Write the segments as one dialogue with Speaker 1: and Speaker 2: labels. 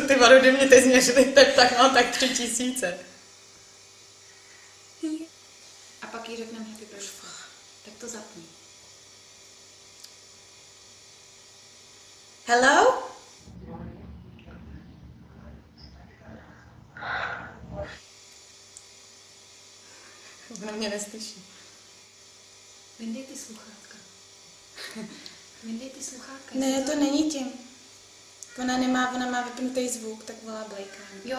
Speaker 1: Ty vado, kdy mě teď změřili, tak mám tak 3000.
Speaker 2: A pak jí řekneme happy birthday. Tak to zapni.
Speaker 1: Hello? Ona mě neslyší.
Speaker 2: Vyndej ty sluchátka. Vyndej ty sluchátka.
Speaker 1: Ne, to není tím. Ona má vypnutý zvuk, tak volá Blakea.
Speaker 2: Jo?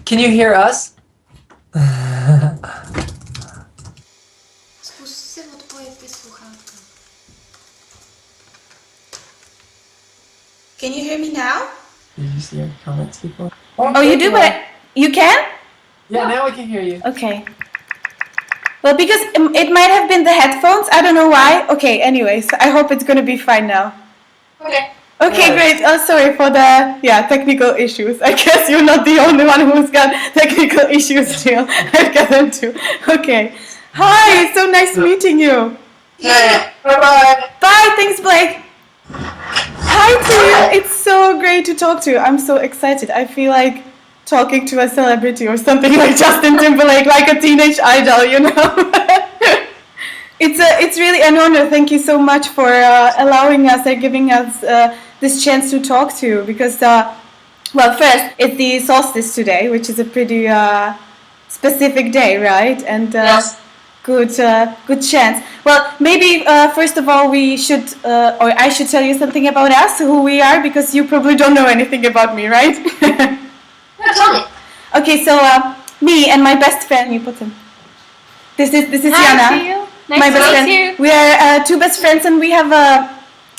Speaker 3: Can you hear us?
Speaker 2: Zkus si odpojit ty sluchátka.
Speaker 1: Can you hear me now?
Speaker 3: Did you see your comments before?
Speaker 1: Oh, you do, but you can?
Speaker 3: Yeah, now I can hear you.
Speaker 1: Okay. Well, because it might have been the headphones. I don't know why. Okay, anyways, I hope it's gonna be fine now.
Speaker 2: Okay.
Speaker 1: Okay,
Speaker 3: Yeah.
Speaker 1: great. Oh, sorry for the technical issues. I guess you're not the only one who's got technical issues still. I've got them too. Okay. Hi, it's so nice meeting you.
Speaker 3: Yeah. Bye-bye.
Speaker 1: Bye, thanks, Blake. Hi to you. It's so great to talk to you. I'm so excited. I feel like talking to a celebrity or something like Justin Timberlake, like a teenage idol, you know. It's really an honor. Thank you so much for allowing us and giving us this chance to talk to you. Because, well, first, it's the solstice today, which is a pretty specific day, right? And
Speaker 3: Yes.
Speaker 1: good chance. Well, maybe first of all we should, or I should tell you something about us, who we are, because you probably don't know anything about me, right?
Speaker 3: Yeah, tell me.
Speaker 1: Okay, so me and my best friend, you put him. This is
Speaker 2: Hi
Speaker 1: Jana,
Speaker 2: to you. Nice
Speaker 1: my
Speaker 2: to
Speaker 1: best
Speaker 2: meet
Speaker 1: friend.
Speaker 2: you.
Speaker 1: We are two best friends, and we have a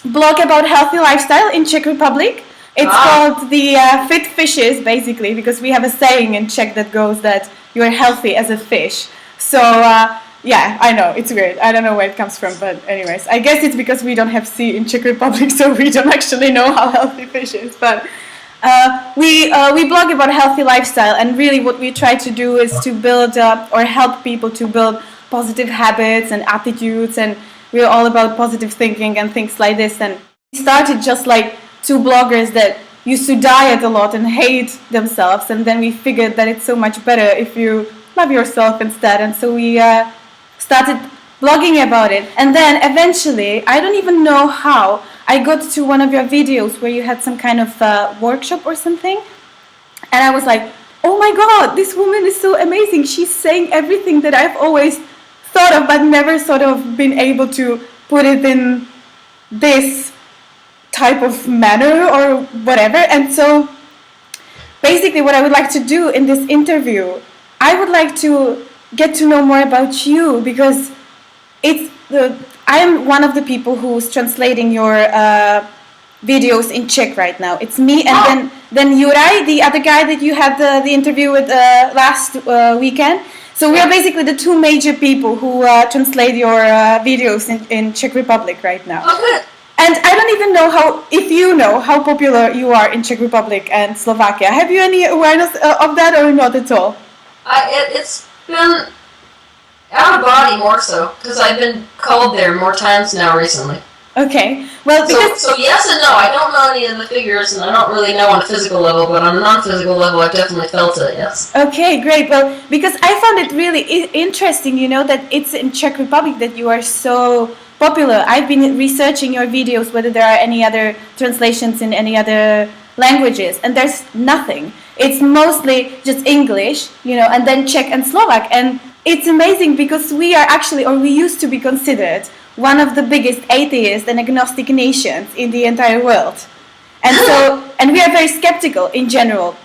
Speaker 1: blog about healthy lifestyle in Czech Republic. It's called the Fit Fishes, basically, because we have a saying in Czech that goes that you are healthy as a fish. So yeah, I know it's weird. I don't know where it comes from, but anyways, I guess it's because we don't have sea in Czech Republic, so we don't actually know how healthy fish is. But we blog about healthy lifestyle, and really what we try to do is to build or help people to build positive habits and attitudes, and we're all about positive thinking and things like this. And we started just like two bloggers that used to diet a lot and hate themselves, and then we figured that it's so much better if you love yourself instead, and so we started blogging about it. And then eventually, I don't even know how, I got to one of your videos where you had some kind of workshop or something, and I was like, oh my god, this woman is so amazing. She's saying everything that I've always thought of but never sort of been able to put it in this type of manner or whatever. And so basically what I would like to do in this interview, I would like to get to know more about you, because I am one of the people who's translating your videos in Czech right now. It's me, and then Juraj, the other guy that you had the interview with last weekend. So we are basically the two major people who translate your videos in Czech Republic right now.
Speaker 3: Oh, good.
Speaker 1: And I don't even know if you know how popular you are in Czech Republic and Slovakia. Have you any awareness of that, or not at all?
Speaker 3: It's been out of body more so, because I've been called there more times now recently.
Speaker 1: Okay, well, because
Speaker 3: So yes and no. I don't know any of the figures, and I don't really know on a physical level, but on a non-physical level, I've definitely felt it, yes.
Speaker 1: okay, great. Well, because I found it really interesting, you know, that it's in Czech Republic that you are so popular. I've been researching your videos, whether there are any other translations in any other languages, and there's nothing. It's mostly just English, you know, and then Czech and Slovak. And it's amazing because we are actually, or we used to be considered, one of the biggest atheist and agnostic nations in the entire world. And so, and we are very skeptical in general,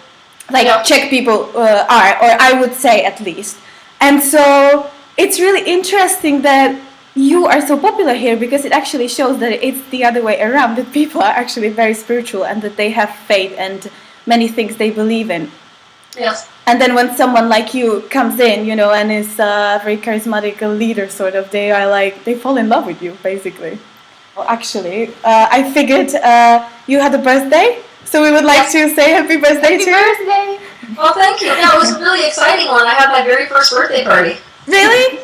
Speaker 1: like Czech people are, or I would say at least. And so it's really interesting that you are so popular here, because it actually shows that it's the other way around, that people are actually very spiritual and that they have faith and many things they believe in.
Speaker 3: Yes.
Speaker 1: And then when someone like you comes in, you know, and is a very charismatic leader, sort of, they fall in love with you, basically. Well, actually, I figured you had a birthday, so we would like to say happy birthday to you.
Speaker 2: Happy birthday!
Speaker 3: Well, thank you. Yeah, it was a really exciting one. I had my very first birthday party.
Speaker 1: Really?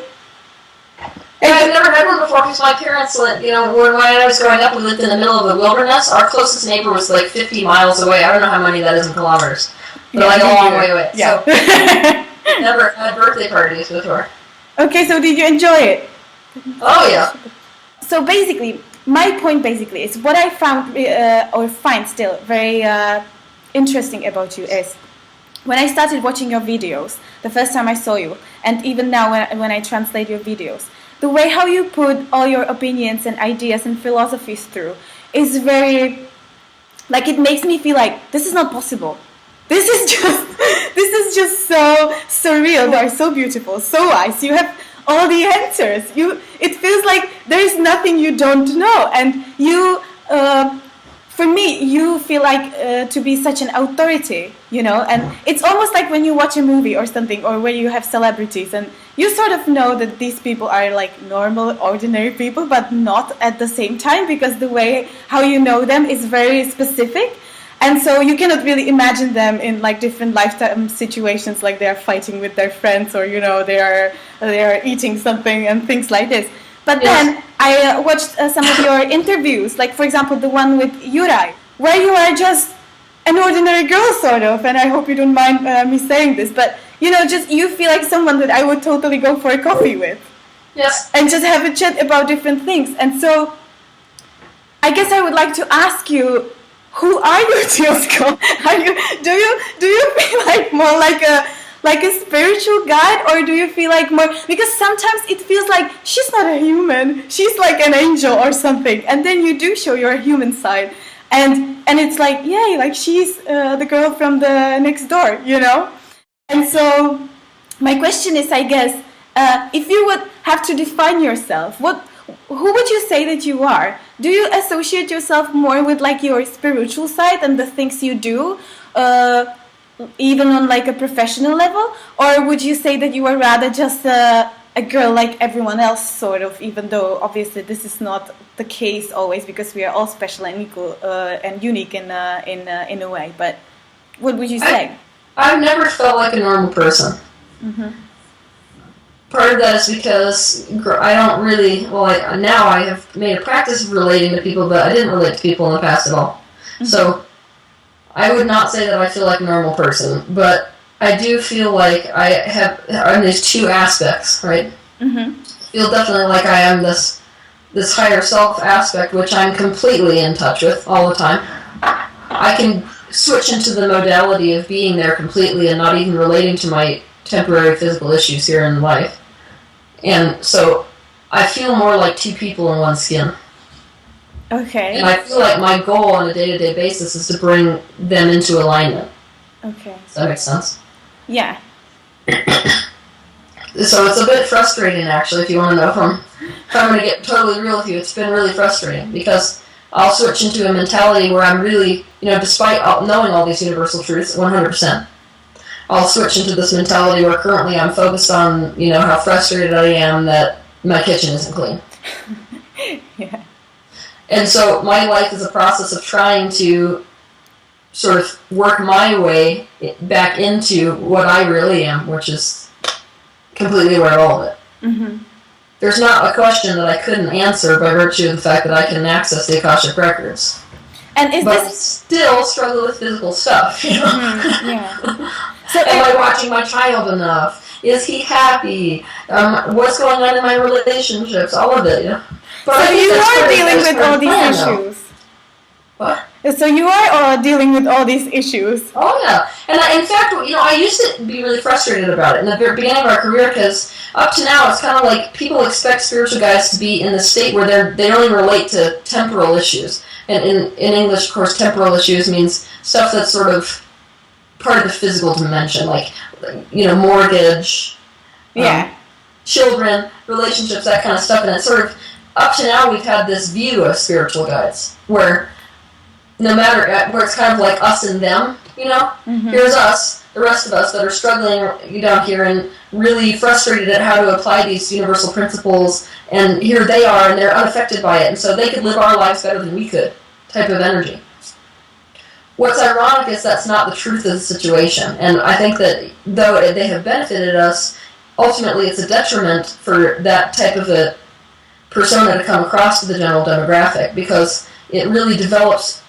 Speaker 3: Yeah, I've never had one before because my parents, when I was growing up, we lived in the middle of the wilderness. Our closest neighbor was like 50 miles away. I don't know how many that is in kilometers, but like a long way away.
Speaker 1: Yeah.
Speaker 3: So never had birthday parties before.
Speaker 1: Okay, so did you enjoy it?
Speaker 3: Oh yeah.
Speaker 1: So basically, my point is what I found or find still very interesting about you is when I started watching your videos, the first time I saw you, and even now when I translate your videos, the way how you put all your opinions and ideas and philosophies through is very, like, it makes me feel like this is not possible. This is just so surreal. They are so beautiful, so wise. You have all the answers. It feels like there is nothing you don't know, and you. For me, you feel like to be such an authority, and it's almost like when you watch a movie or something, or where you have celebrities, and you sort of know that these people are like normal, ordinary people, but not at the same time, because the way how you know them is very specific, and so you cannot really imagine them in like different lifetime situations, like they are fighting with their friends, or they are eating something and things like this. But then I watched some of your interviews, like for example the one with Yurai, where you are just an ordinary girl sort of, and I hope you don't mind me saying this, but just you feel like someone that I would totally go for a coffee with.
Speaker 3: Yes.
Speaker 1: And just have a chat about different things. And so I guess I would like to ask you, who are you, Teal Swan? Do you feel like more like a spiritual guide, or do you feel like more, because sometimes it feels like she's not a human, she's like an angel or something, and then you do show your human side, and it's like, yay, like she's the girl from the next door, and so my question is, I guess, if you would have to define yourself, who would you say that you are? Do you associate yourself more with like your spiritual side and the things you do, even on like a professional level, or would you say that you are rather just a girl like everyone else, sort of, even though obviously this is not the case always, because we are all special and equal and unique in a way, but what would you say?
Speaker 3: I've never felt like a normal person.
Speaker 1: Mm-hmm.
Speaker 3: Part of that is because I don't really, now I have made a practice of relating to people, but I didn't relate to people in the past at all. Mm-hmm. So I would not say that I feel like a normal person, but I do feel like I have, and there's two aspects, right?
Speaker 1: Mm-hmm.
Speaker 3: I feel definitely like I am this higher self aspect, which I'm completely in touch with all the time. I can switch into the modality of being there completely and not even relating to my temporary physical issues here in life. And so I feel more like two people in one skin.
Speaker 1: Okay.
Speaker 3: And I feel like my goal on a day-to-day basis is to bring them into alignment.
Speaker 1: Okay.
Speaker 3: Does that make sense?
Speaker 1: Yeah.
Speaker 3: So it's a bit frustrating, actually, if you want to know. If I'm going to get totally real with you, it's been really frustrating, because I'll switch into a mentality where I'm really, despite knowing all these universal truths, 100%, I'll switch into this mentality where currently I'm focused on, how frustrated I am that my kitchen isn't clean.
Speaker 1: Yeah.
Speaker 3: And so my life is a process of trying to sort of work my way back into what I really am, which is completely aware of all of it.
Speaker 1: Mm-hmm.
Speaker 3: There's not a question that I couldn't answer by virtue of the fact that I can access the Akashic records.
Speaker 1: And
Speaker 3: but still struggle with physical stuff,
Speaker 1: Mm-hmm. Yeah.
Speaker 3: So am I watching my child enough? Is he happy? What's going on in my relationships? All of it, But
Speaker 1: so you are dealing with all these issues.
Speaker 3: What?
Speaker 1: So you are dealing with all these issues.
Speaker 3: Oh yeah, and in fact, I used to be really frustrated about it in the very beginning of our career, because up to now it's kind of like people expect spiritual guides to be in the state where they only relate to temporal issues. And in English, of course, temporal issues means stuff that's sort of part of the physical dimension, like mortgage, children, relationships, that kind of stuff. And it's sort of, up to now we've had this view of spiritual guides where no matter, where it's kind of like us and them,
Speaker 1: Mm-hmm.
Speaker 3: Here's us, the rest of us that are struggling down here and really frustrated at how to apply these universal principles, and here they are and they're unaffected by it, and so they could live our lives better than we could, type of energy. What's ironic is that's not the truth of the situation, and I think that though they have benefited us, ultimately it's a detriment for that type of a persona to come across to the general demographic, because it really develops,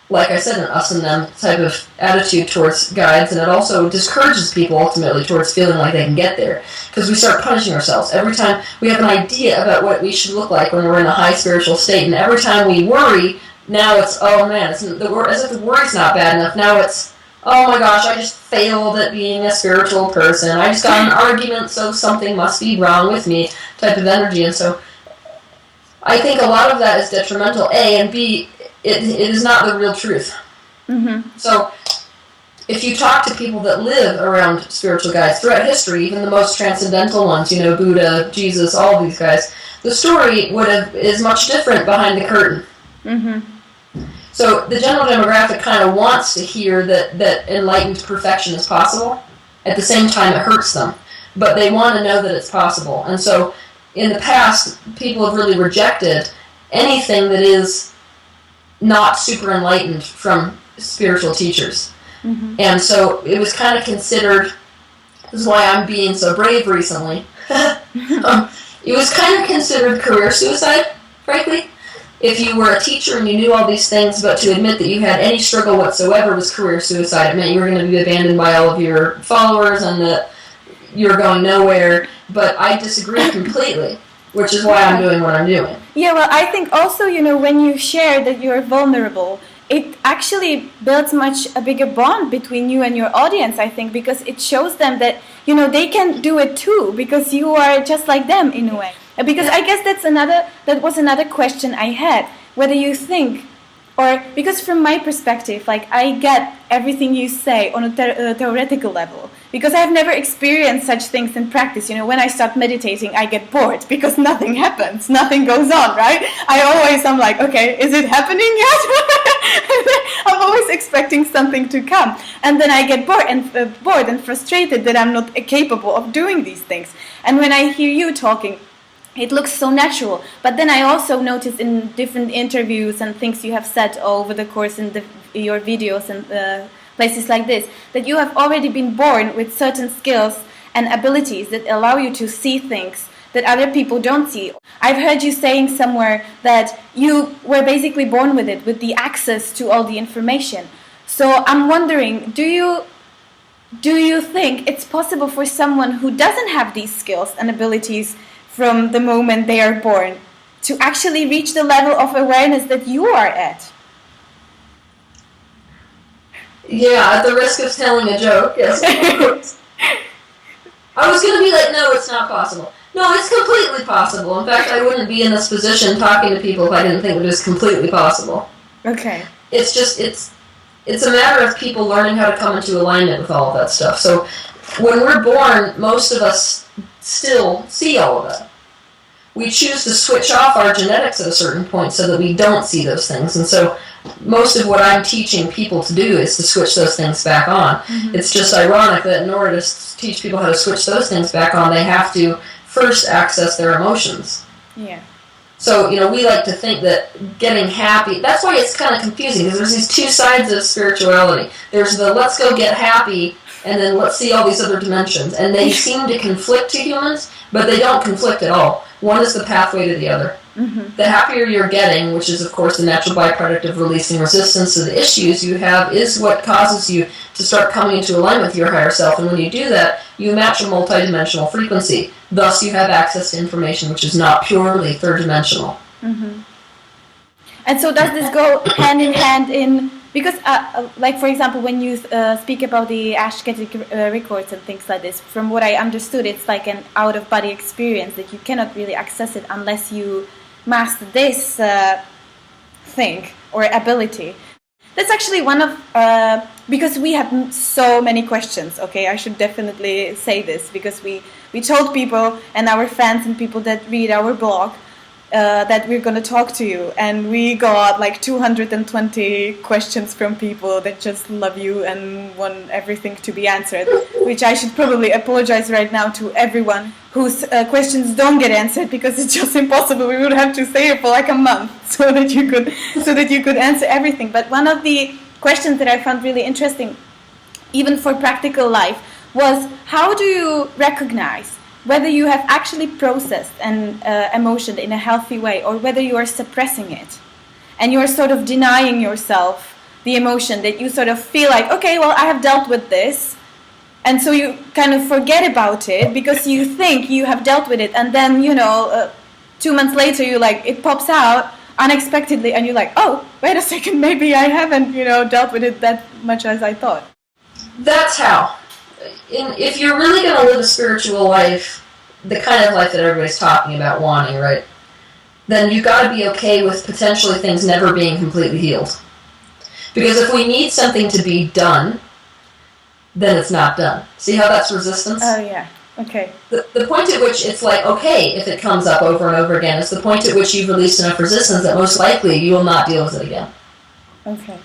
Speaker 3: like I said, an us and them type of attitude towards guides, and it also discourages people ultimately towards feeling like they can get there, because we start punishing ourselves. Every time we have an idea about what we should look like when we're in a high spiritual state, and every time we worry, now it's, oh man, as if the worry's not bad enough, now it's, oh my gosh, I just failed at being a spiritual person, I just got an argument, so something must be wrong with me, type of energy. And so I think a lot of that is detrimental, A, and B, it is not the real truth.
Speaker 1: Mm-hmm.
Speaker 3: So if you talk to people that live around spiritual guides throughout history, even the most transcendental ones, Buddha, Jesus, all these guys, the story is much different behind the curtain.
Speaker 1: Mm-hmm.
Speaker 3: So the general demographic kind of wants to hear that enlightened perfection is possible. At the same time, it hurts them. But they want to know that it's possible. And so in the past, people have really rejected anything that is not super enlightened from spiritual teachers.
Speaker 1: Mm-hmm.
Speaker 3: And so it was kind of considered, this is why I'm being so brave recently, it was kind of considered career suicide, frankly. If you were a teacher and you knew all these things, but to admit that you had any struggle whatsoever was career suicide. It meant you were going to be abandoned by all of your followers and that you were going nowhere. But I disagree completely, which is why I'm doing what I'm doing.
Speaker 1: Yeah, well, I think also, when you share that you're vulnerable, it actually builds a bigger bond between you and your audience, I think, because it shows them that, they can do it too, because you are just like them in a way. Because I guess that was another question I had, whether you think, or because from my perspective, like I get everything you say on a theoretical level, because I've never experienced such things in practice. When I start meditating, I get bored because nothing happens, nothing goes on, right? I'm like, okay, is it happening yet? I'm always expecting something to come, and then I get bored and frustrated that I'm not capable of doing these things. And when I hear you talking, it looks so natural. But then I also noticed in different interviews and things you have said over the course in your videos and places like this, that you have already been born with certain skills and abilities that allow you to see things that other people don't see. I've heard you saying somewhere that you were basically born with it, with the access to all the information. So I'm wondering, do you think it's possible for someone who doesn't have these skills and abilities from the moment they are born to actually reach the level of awareness that you are at?
Speaker 3: Yeah, at the risk of telling a joke, yes. I was going to be like, no, it's not possible. No, it's completely possible. In fact, I wouldn't be in this position talking to people if I didn't think it was completely possible.
Speaker 1: Okay.
Speaker 3: It's just, it's a matter of people learning how to come into alignment with all of that stuff. So when we're born, most of us still see all of that. We choose to switch off our genetics at a certain point so that we don't see those things. And so most of what I'm teaching people to do is to switch those things back on. Mm-hmm. It's just ironic that in order to teach people how to switch those things back on, they have to first access their emotions.
Speaker 1: Yeah.
Speaker 3: So, we like to think that getting happy, that's why it's kind of confusing, because there's these two sides of spirituality. There's the let's go get happy, and then let's see all these other dimensions. And they seem to conflict to humans, but they don't conflict at all. One is the pathway to the other. Mm-hmm. The happier you're getting, which is, of course, the natural byproduct of releasing resistance to the issues you have, is what causes you to start coming into alignment with your higher self. And when you do that, you match a multidimensional frequency. Thus, you have access to information which is not purely third-dimensional.
Speaker 1: Mm-hmm. And so does this go hand in hand in... Because, like, for example, when you speak about the Akashic records and things like this, from what I understood, it's like an out-of-body experience that you cannot really access it unless you master this thing or ability. That's actually one of... because we have so many questions, okay? I should definitely say this, because we told people and our fans and people that read our blog that we're going to talk to you, and we got like 220 questions from people that just love you and want everything to be answered, which I should probably apologize right now to everyone whose questions don't get answered, because it's just impossible. We would have to stay here for like a month so that you could answer everything. But one of the questions that I found really interesting, even for practical life, was how do you recognize whether you have actually processed an emotion in a healthy way or whether you are suppressing it. And you're sort of denying yourself the emotion that you sort of feel like, okay, well, I have dealt with this. And so you kind of forget about it because you think you have dealt with it. And then, 2 months later, it pops out unexpectedly. And you're like, oh, wait a second, maybe I haven't, dealt with it that much as I thought.
Speaker 3: That's how. If you're really going to live a spiritual life, the kind of life that everybody's talking about wanting, right? Then you've got to be okay with potentially things never being completely healed. Because if we need something to be done, then it's not done. See how that's resistance?
Speaker 1: Oh, yeah. Okay.
Speaker 3: The point at which it's like, okay, if it comes up over and over again, it's the point at which you've released enough resistance that most likely you will not deal with it again.
Speaker 1: Okay.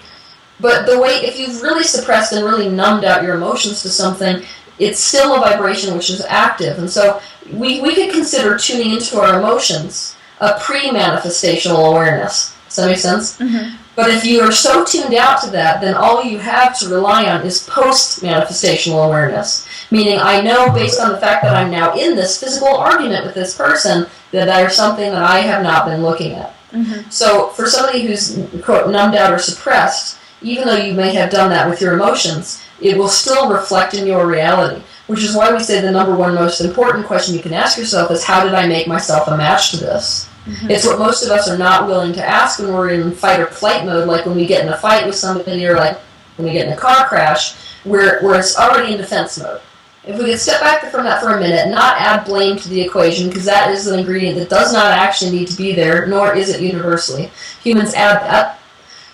Speaker 3: But if you've really suppressed and really numbed out your emotions to something, it's still a vibration which is active. And so we could consider tuning into our emotions a pre-manifestational awareness. Does that make sense?
Speaker 1: Mm-hmm.
Speaker 3: But if you are so tuned out to that, then all you have to rely on is post-manifestational awareness. Meaning, I know based on the fact that I'm now in this physical argument with this person that there's something that I have not been looking at.
Speaker 1: Mm-hmm.
Speaker 3: So for somebody who's, quote, numbed out or suppressed, even though you may have done that with your emotions, it will still reflect in your reality. Which is why we say the number one most important question you can ask yourself is, how did I make myself a match to this? Mm-hmm. It's what most of us are not willing to ask when we're in fight or flight mode, like when we get in a fight with somebody or like when we get in a car crash, where it's already in defense mode. If we could step back from that for a minute, not add blame to the equation, because that is an ingredient that does not actually need to be there, nor is it universally. Humans add that.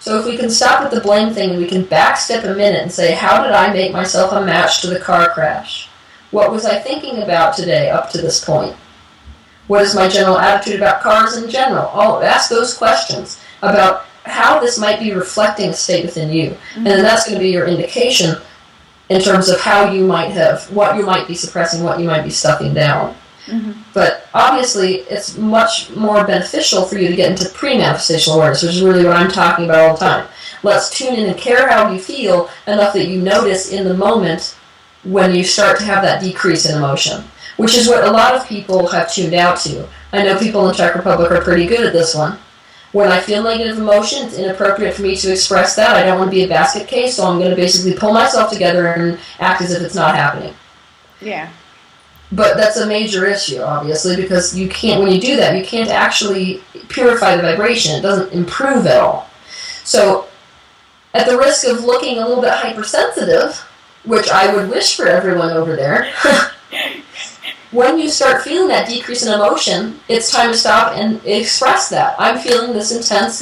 Speaker 3: So if we can stop with the blame thing and we can backstep a minute and say, how did I make myself a match to the car crash? What was I thinking about today up to this point? What is my general attitude about cars in general? Ask those questions about how this might be reflecting a state within you. Mm-hmm. And then that's going to be your indication in terms of how you might have, what you might be suppressing, what you might be stuffing down. Mm-hmm. But obviously, it's much more beneficial for you to get into pre-manifestational awareness, which is really what I'm talking about all the time. Let's tune in and care how you feel enough that you notice in the moment when you start to have that decrease in emotion, which is what a lot of people have tuned out to. I know people in the Czech Republic are pretty good at this one. When I feel negative emotion, it's inappropriate for me to express that. I don't want to be a basket case, so I'm going to basically pull myself together and act as if it's not happening.
Speaker 1: Yeah.
Speaker 3: But that's a major issue, obviously, because you can't, when you do that, you can't actually purify the vibration. It doesn't improve at all. So, at the risk of looking a little bit hypersensitive, which I would wish for everyone over there, when you start feeling that decrease in emotion, it's time to stop and express that. I'm feeling this intense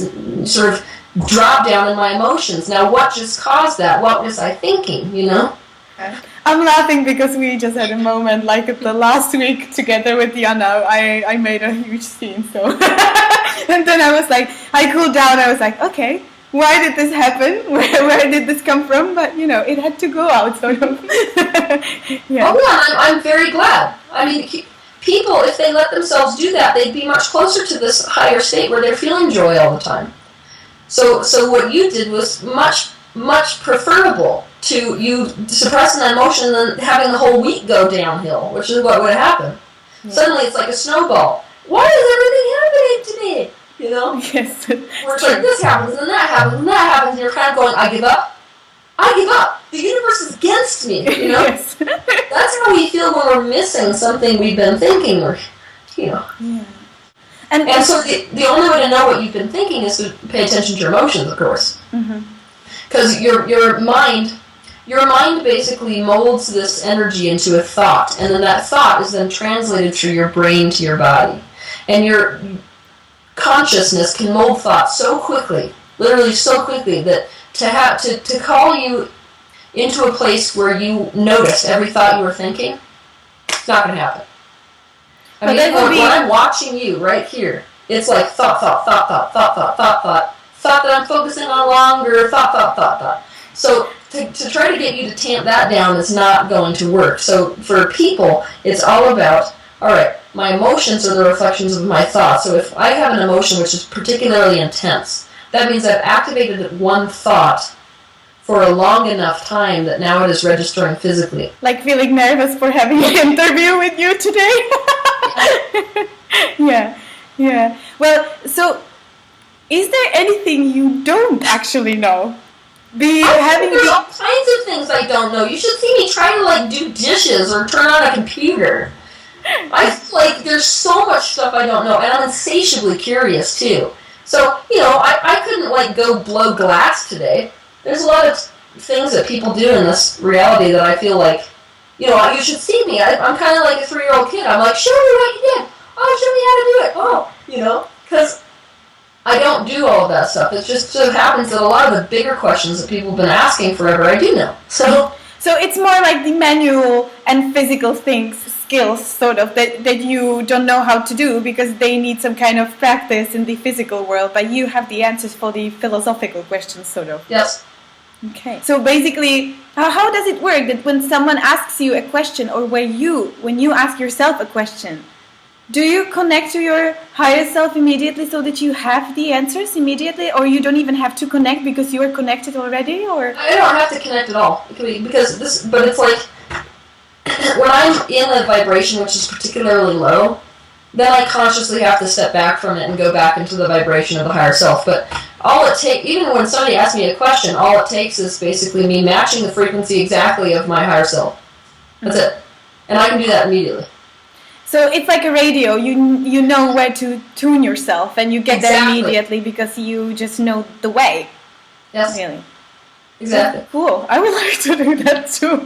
Speaker 3: sort of drop down in my emotions. Now, what just caused that? What was I thinking,
Speaker 1: I'm laughing because we just had a moment like the last week together with Jana. I made a huge scene, so and then I was like, I cooled down. I was like, okay, why did this happen? Where did this come from? But it had to go out, sort of. Yeah.
Speaker 3: Oh yeah, I'm very glad. I mean, people, if they let themselves do that, they'd be much closer to this higher state where they're feeling joy all the time. So what you did was much preferable to you suppressing that emotion and then having the whole week go downhill, which is what would happen. Yeah. Suddenly it's like a snowball. Why is everything happening to me?
Speaker 1: Yes.
Speaker 3: Where it's like this happens and that happens and that happens, and you're kind of going, I give up. The universe is against me,
Speaker 1: Yes.
Speaker 3: That's how we feel when we're missing something we've been thinking, or,
Speaker 1: Yeah.
Speaker 3: And so the only way to know what you've been thinking is to pay attention to your emotions, of course. Because your mind basically molds this energy into a thought, and then that thought is then translated through your brain to your body. And your consciousness can mold thoughts so quickly, literally so quickly, that to call you into a place where you notice every thought you were thinking, it's not going to happen. I mean, when I'm watching you right here, it's like thought that I'm focusing on longer, thought. So to try to get you to tamp that down is not going to work. So for people, it's all about, all right, my emotions are the reflections of my thoughts. So if I have an emotion which is particularly intense, that means I've activated one thought for a long enough time that now it is registering physically.
Speaker 1: Like feeling nervous for having an interview with you today? Yeah. Well, so is there anything you don't actually know?
Speaker 3: There's all kinds of things I don't know. You should see me try to like do dishes or turn on a computer. I feel like there's so much stuff I don't know, and I'm insatiably curious too. So, I couldn't like go blow glass today. There's a lot of things that people do in this reality that I feel like, you should see me. I'm kind of like a 3-year-old kid. I'm like, show me what you did. Oh, show me how to do it. Oh, because I don't do all of that stuff. It just so happens that a lot of the bigger questions that people have been asking forever, I do know. So
Speaker 1: it's more like the manual and physical skills, sort of, that you don't know how to do because they need some kind of practice in the physical world, but you have the answers for the philosophical questions, sort of.
Speaker 3: Yes.
Speaker 1: Okay. So basically, how does it work that when someone asks you a question, or when you ask yourself a question, do you connect to your higher self immediately so that you have the answers immediately, or you don't even have to connect because you are connected already? Or
Speaker 3: I don't have to connect at all. But it's like when I'm in a vibration which is particularly low, then I consciously have to step back from it and go back into the vibration of the higher self. But all it takes, even when somebody asks me a question, all it takes is basically me matching the frequency exactly of my higher self. That's it. And I can do that immediately.
Speaker 1: So it's like a radio. You know where to tune yourself, and you get there immediately because you just know the way.
Speaker 3: Yes.
Speaker 1: Really.
Speaker 3: Exactly.
Speaker 1: Yeah, cool. I would like to do that too.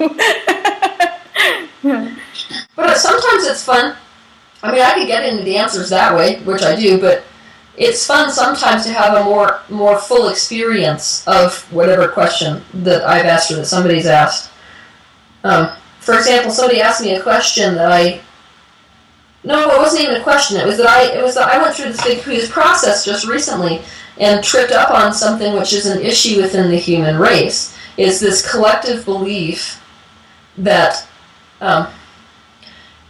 Speaker 3: But sometimes it's fun. I mean, I could get into the answers that way, which I do, but it's fun sometimes to have a more full experience of whatever question that I've asked or that somebody's asked. For example, somebody asked me a question that No, it wasn't even a question. It was that I went through this big huge process just recently and tripped up on something which is an issue within the human race. Is this collective belief that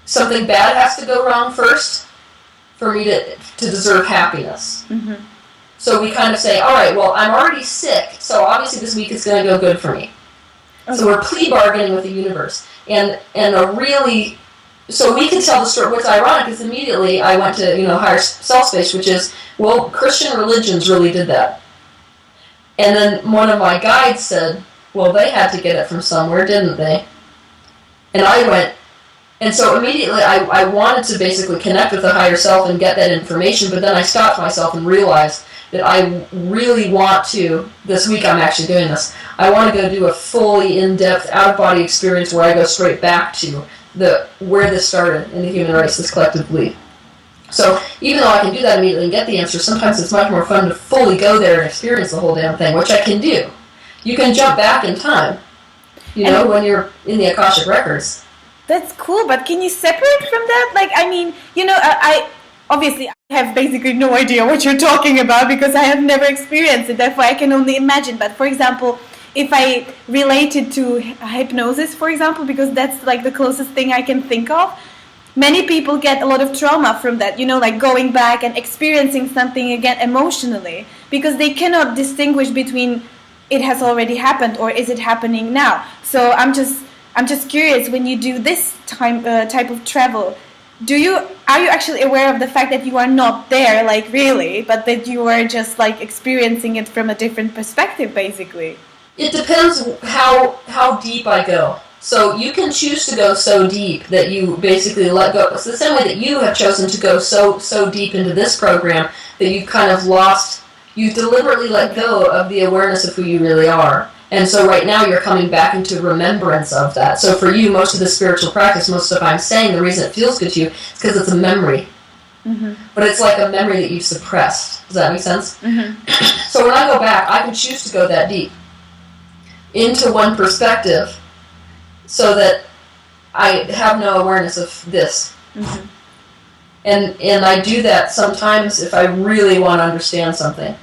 Speaker 3: something bad has to go wrong first for me to deserve happiness. Mm-hmm. So we kind of say, all right, well, I'm already sick, so obviously this week is going to go good for me. Okay. So we're plea bargaining with the universe. So we can tell the story. What's ironic is immediately I went to, higher self space, which is, well, Christian religions really did that. And then one of my guides said, well, they had to get it from somewhere, didn't they? And I went, and so immediately I wanted to basically connect with the higher self and get that information, but then I stopped myself and realized that I really want to, this week I'm actually doing this, I want to go do a fully in-depth, out-of-body experience where I go straight back to where this started in the human race, this collective belief. So even though I can do that immediately and get the answer, sometimes it's much more fun to fully go there and experience the whole damn thing, which I can do. You can jump back in time, when you're in the Akashic records.
Speaker 1: That's cool, but can you separate from that? Like, I mean, I obviously have basically no idea what you're talking about because I have never experienced it, therefore I can only imagine. But for example, if I relate it to hypnosis, for example, because that's like the closest thing I can think of, many people get a lot of trauma from that, like going back and experiencing something again emotionally, because they cannot distinguish between it has already happened or is it happening now. So I'm just curious, when you do this type of travel, are you actually aware of the fact that you are not there, like really, but that you are just like experiencing it from a different perspective, basically?
Speaker 3: It depends how deep I go. So you can choose to go so deep that you basically let go. It's the same way that you have chosen to go so deep into this program that you've kind of lost, you deliberately let go of the awareness of who you really are. And so right now you're coming back into remembrance of that. So for you, most of the spiritual practice, most of what I'm saying, the reason it feels good to you is because it's a memory. Mm-hmm. But it's like a memory that you've suppressed. Does that make sense? Mm-hmm. So when I go back, I can choose to go that deep into one perspective so that I have no awareness of this. Mm-hmm. And I do that sometimes if I really want to understand something.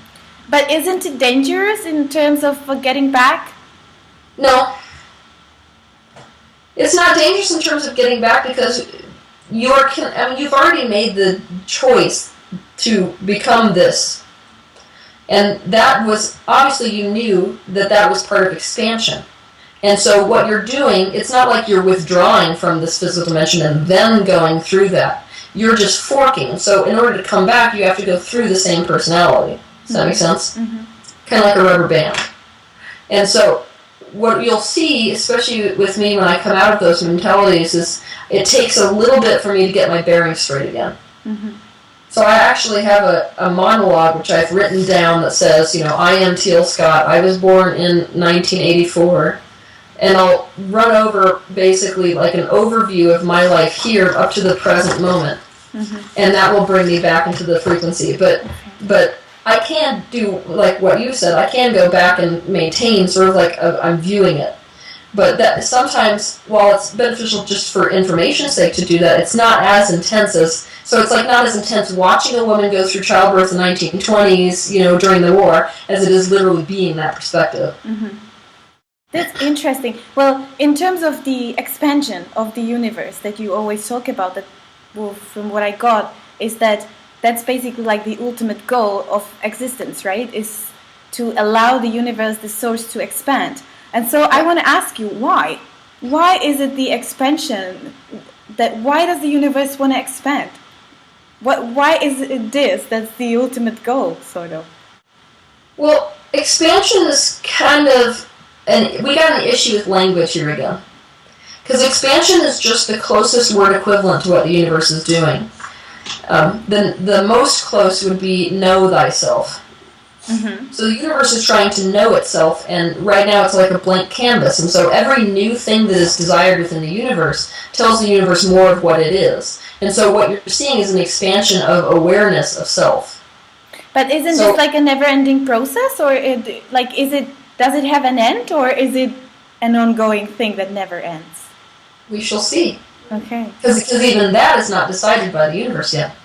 Speaker 1: But isn't it dangerous in terms of getting back?
Speaker 3: No. It's not dangerous in terms of getting back because you've already made the choice to become this. And that was, obviously you knew that was part of expansion. And so what you're doing, it's not like you're withdrawing from this physical dimension and then going through that. You're just forking. So in order to come back, you have to go through the same personality. Does that make sense?
Speaker 1: Mm-hmm.
Speaker 3: Kind of like a rubber band. And so what you'll see, especially with me when I come out of those mentalities, is it takes a little bit for me to get my bearings straight again.
Speaker 1: Mm-hmm.
Speaker 3: So I actually have a monologue which I've written down that says, I am Teal Scott. I was born in 1984. And I'll run over basically like an overview of my life here up to the present moment. Mm-hmm. And that will bring me back into the frequency. But I can do, like what you said, I can go back and maintain sort of like I'm viewing it. But that sometimes, while it's beneficial just for information's sake to do that, it's not as intense as... So it's like not as intense watching a woman go through childbirth in the 1920s, during the war, as it is literally being that perspective.
Speaker 1: Mm-hmm. That's interesting. Well, in terms of the expansion of the universe that you always talk about, that, well, from what I got, is that's basically like the ultimate goal of existence, right? Is to allow the universe, the source, to expand. And so I want to ask you, why? Why is it the expansion? Why does the universe want to expand? Why is it that's the ultimate goal, sort of?
Speaker 3: Well, expansion is kind of... And we got an issue with language here again. Because expansion is just the closest word equivalent to what the universe is doing. The most close would be know thyself. Mm-hmm. So the universe is trying to know itself, and right now it's like a blank canvas. And so every new thing that is desired within the universe tells the universe more of what it is. And so what you're seeing is an expansion of awareness of self.
Speaker 1: But isn't this like a never-ending process, or does it have an end, or is it an ongoing thing that never ends?
Speaker 3: We shall see.
Speaker 1: Okay.
Speaker 3: Because even that is not decided by the universe yet.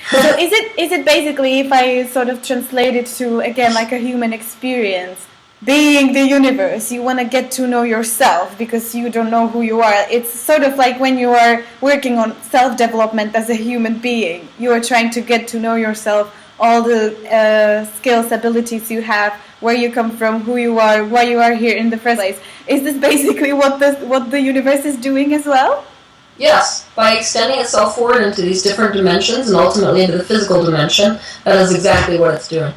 Speaker 1: So is it basically, if I sort of translate it to, again, like a human experience, being the universe, you want to get to know yourself because you don't know who you are. It's sort of like when you are working on self-development as a human being. You are trying to get to know yourself, all the skills, abilities you have, where you come from, who you are, why you are here in the first place. Is this basically what the universe is doing as well?
Speaker 3: Yes, by extending itself forward into these different dimensions and ultimately into the physical dimension, that is exactly what it's doing.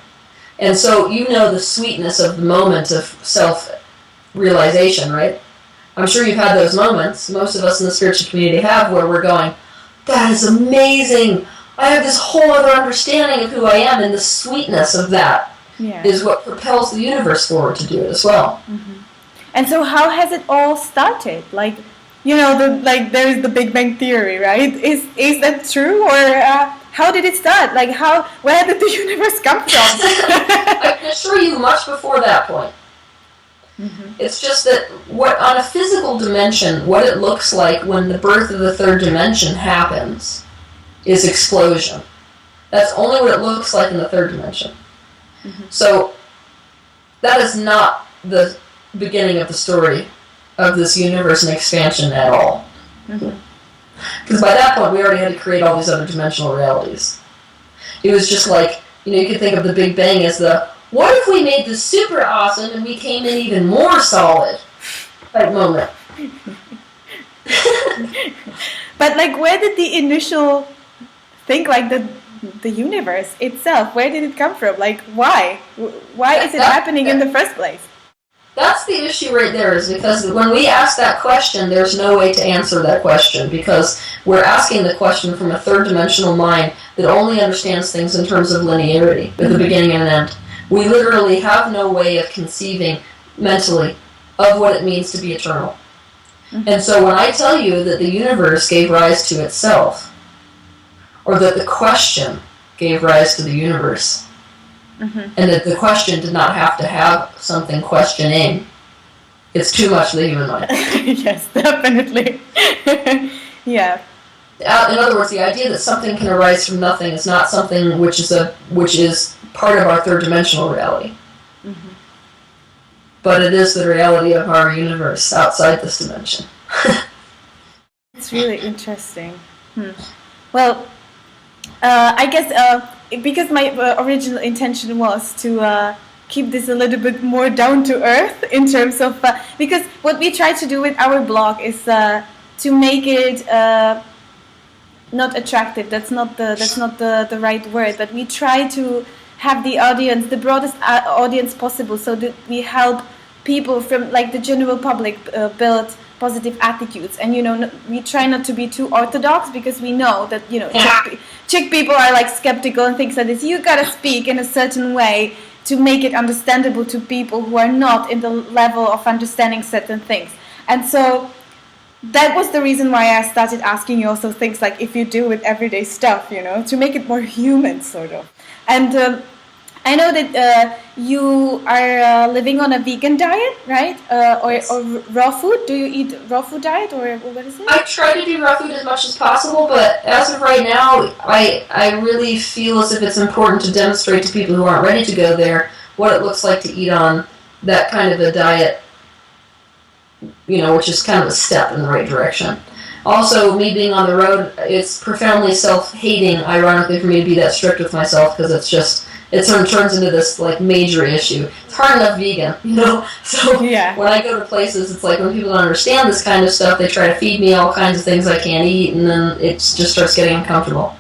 Speaker 3: And so the sweetness of the moment of self-realization, right? I'm sure you've had those moments, most of us in the spiritual community have, where we're going, that is amazing! I have this whole other understanding of who I am, and the sweetness of that is what propels the universe forward to do it as well.
Speaker 1: Mm-hmm. And so how has it all started? There is the Big Bang Theory, right? Is that true, or how did it start? Where did the universe come from?
Speaker 3: I can assure you, much before that point. Mm-hmm. It's just that on a physical dimension, what it looks like when the birth of the third dimension happens is explosion. That's only what it looks like in the third dimension. Mm-hmm. So that is not the beginning of the story of this universe and expansion at all. Because by that point, we already had to create all these other dimensional realities. It was just like, you could think of the Big Bang as what if we made this super awesome and we came in even more solid type moment.
Speaker 1: But where did the initial think, the universe itself, where did it come from? Why? Why is it happening in the first place?
Speaker 3: That's the issue right there, is because when we ask that question, there's no way to answer that question, because we're asking the question from a third-dimensional mind that only understands things in terms of linearity, with a beginning and an end. We literally have no way of conceiving mentally of what it means to be eternal. Mm-hmm. And so when I tell you that the universe gave rise to itself, or that the question gave rise to the universe, mm-hmm. and that the question did not have to have something questioning, it's too much for the human mind.
Speaker 1: Yes, definitely. Yeah.
Speaker 3: In other words, the idea that something can arise from nothing is not something which is part of our third-dimensional reality. Mm-hmm. But it is the reality of our universe outside this dimension.
Speaker 1: It's really interesting. Well, I guess because my original intention was to keep this a little bit more down to earth in terms of because what we try to do with our blog is to make it not attractive. That's not the right word. But we try to have the audience, the broadest audience possible, so that we help people from like the general public build positive attitudes. And we try not to be too orthodox, because we know that Czech people are like skeptical and things like this. You gotta speak in a certain way to make it understandable to people who are not in the level of understanding certain things. And so that was the reason why I started asking you also things like if you deal with everyday stuff, to make it more human, sort of. And I know that you are living on a vegan diet, right? Or raw food? Do you eat raw food diet, or what is it?
Speaker 3: I try to do raw food as much as possible, but as of right now, I really feel as if it's important to demonstrate to people who aren't ready to go there what it looks like to eat on that kind of a diet, which is kind of a step in the right direction. Also, me being on the road, it's profoundly self-hating, ironically, for me to be that strict with myself, because it sort of turns into this like major issue. It's hard enough vegan, So when I go to places, it's like when people don't understand this kind of stuff, they try to feed me all kinds of things I can't eat, and then it just starts getting uncomfortable.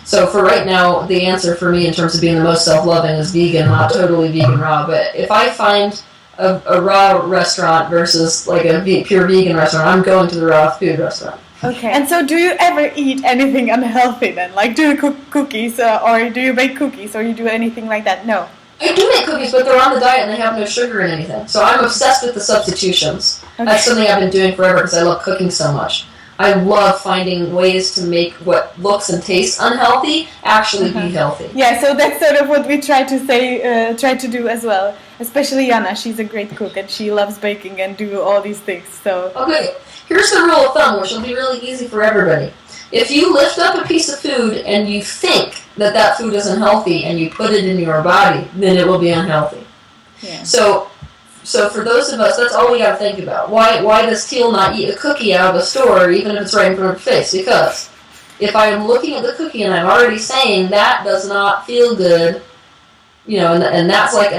Speaker 3: So for right now, the answer for me in terms of being the most self-loving is vegan, not totally vegan raw. But if I find a raw restaurant versus like a pure vegan restaurant, I'm going to the raw food restaurant.
Speaker 1: Okay. And so do you ever eat anything unhealthy then? Like, do you cook cookies or do you bake cookies or you do anything like that? No.
Speaker 3: I do make cookies, but they're on the diet and they have no sugar in anything. So I'm obsessed with the substitutions. Okay. That's something I've been doing forever because I love cooking so much. I love finding ways to make what looks and tastes unhealthy actually be healthy.
Speaker 1: Yeah, so that's sort of what we try to do as well. Especially Jana, she's a great cook and she loves baking and do all these things. So
Speaker 3: okay, here's the rule of thumb, which will be really easy for everybody. If you lift up a piece of food and you think that food isn't healthy and you put it in your body, then it will be unhealthy. Yeah. So for those of us, that's all we got to think about. Why does Teal not eat a cookie out of a store, even if it's right in front of her face? Because if I am looking at the cookie and I'm already saying that does not feel good, and that's like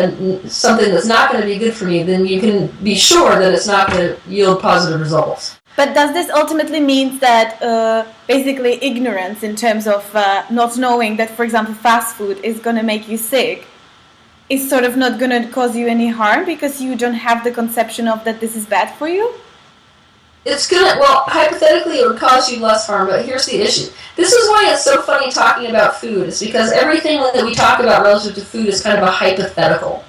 Speaker 3: something that's not going to be good for me, then you can be sure that it's not going to yield positive results.
Speaker 1: But does this ultimately mean that basically ignorance in terms of not knowing that, for example, fast food is going to make you sick is sort of not going to cause you any harm because you don't have the conception of that this is bad for you?
Speaker 3: It's hypothetically it would cause you less harm, but here's the issue. This is why it's so funny talking about food. It's because everything that we talk about relative to food is kind of a hypothetical.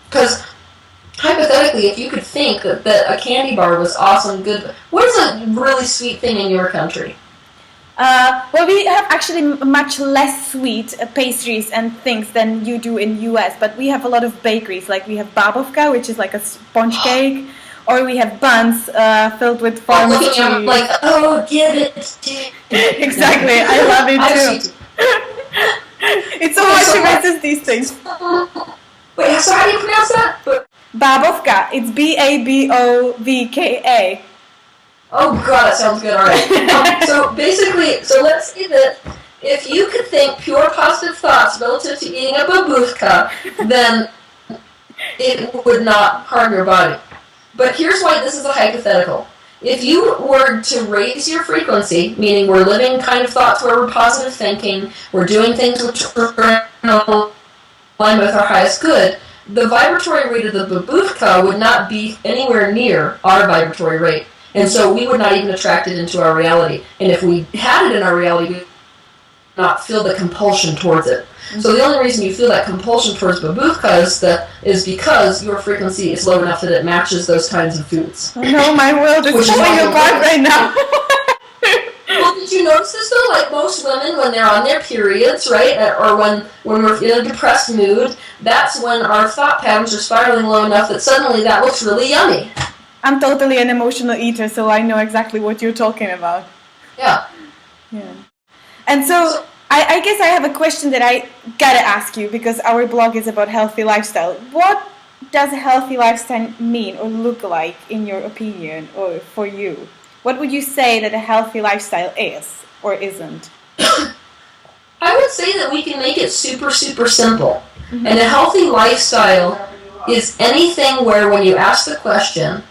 Speaker 3: Because hypothetically, if you could think that a candy bar was awesome, good, what is a really sweet thing in your country?
Speaker 1: Well, we have actually much less sweet pastries and things than you do in US, but we have a lot of bakeries. Like we have babovka, which is like a sponge cake, or we have buns filled with farmer's cheese.
Speaker 3: Like, oh, get it.
Speaker 1: Exactly, I love it too. It's so hard to resist these things.
Speaker 3: Wait, so how do you pronounce that?
Speaker 1: Babovka. It's Babovka.
Speaker 3: Oh god, that sounds good. All right. So basically, let's say that if you could think pure positive thoughts relative to eating a babovka, then it would not harm your body. But here's why this is a hypothetical. If you were to raise your frequency, meaning we're living kind of thoughts where we're positive thinking, we're doing things which are in line with our highest good, the vibratory rate of the babovka would not be anywhere near our vibratory rate. And so we would not even attract it into our reality. And if we had it in our reality, we would not feel the compulsion towards it. So the only reason you feel that compulsion towards babovka is because your frequency is low enough that it matches those kinds of foods.
Speaker 1: Oh no, my world is falling apart right now.
Speaker 3: Well, did you notice this though? Like most women, when they're on their periods, right, or when we're in a depressed mood, that's when our thought patterns are spiraling low enough that suddenly that looks really yummy.
Speaker 1: I'm totally an emotional eater, so I know exactly what you're talking about.
Speaker 3: Yeah.
Speaker 1: And so I guess I have a question that I gotta ask you, because our blog is about healthy lifestyle. What does a healthy lifestyle mean or look like in your opinion or for you? What would you say that a healthy lifestyle is or isn't?
Speaker 3: I would say that we can make it super, super simple. Mm-hmm. And a healthy lifestyle is anything where when you ask the question,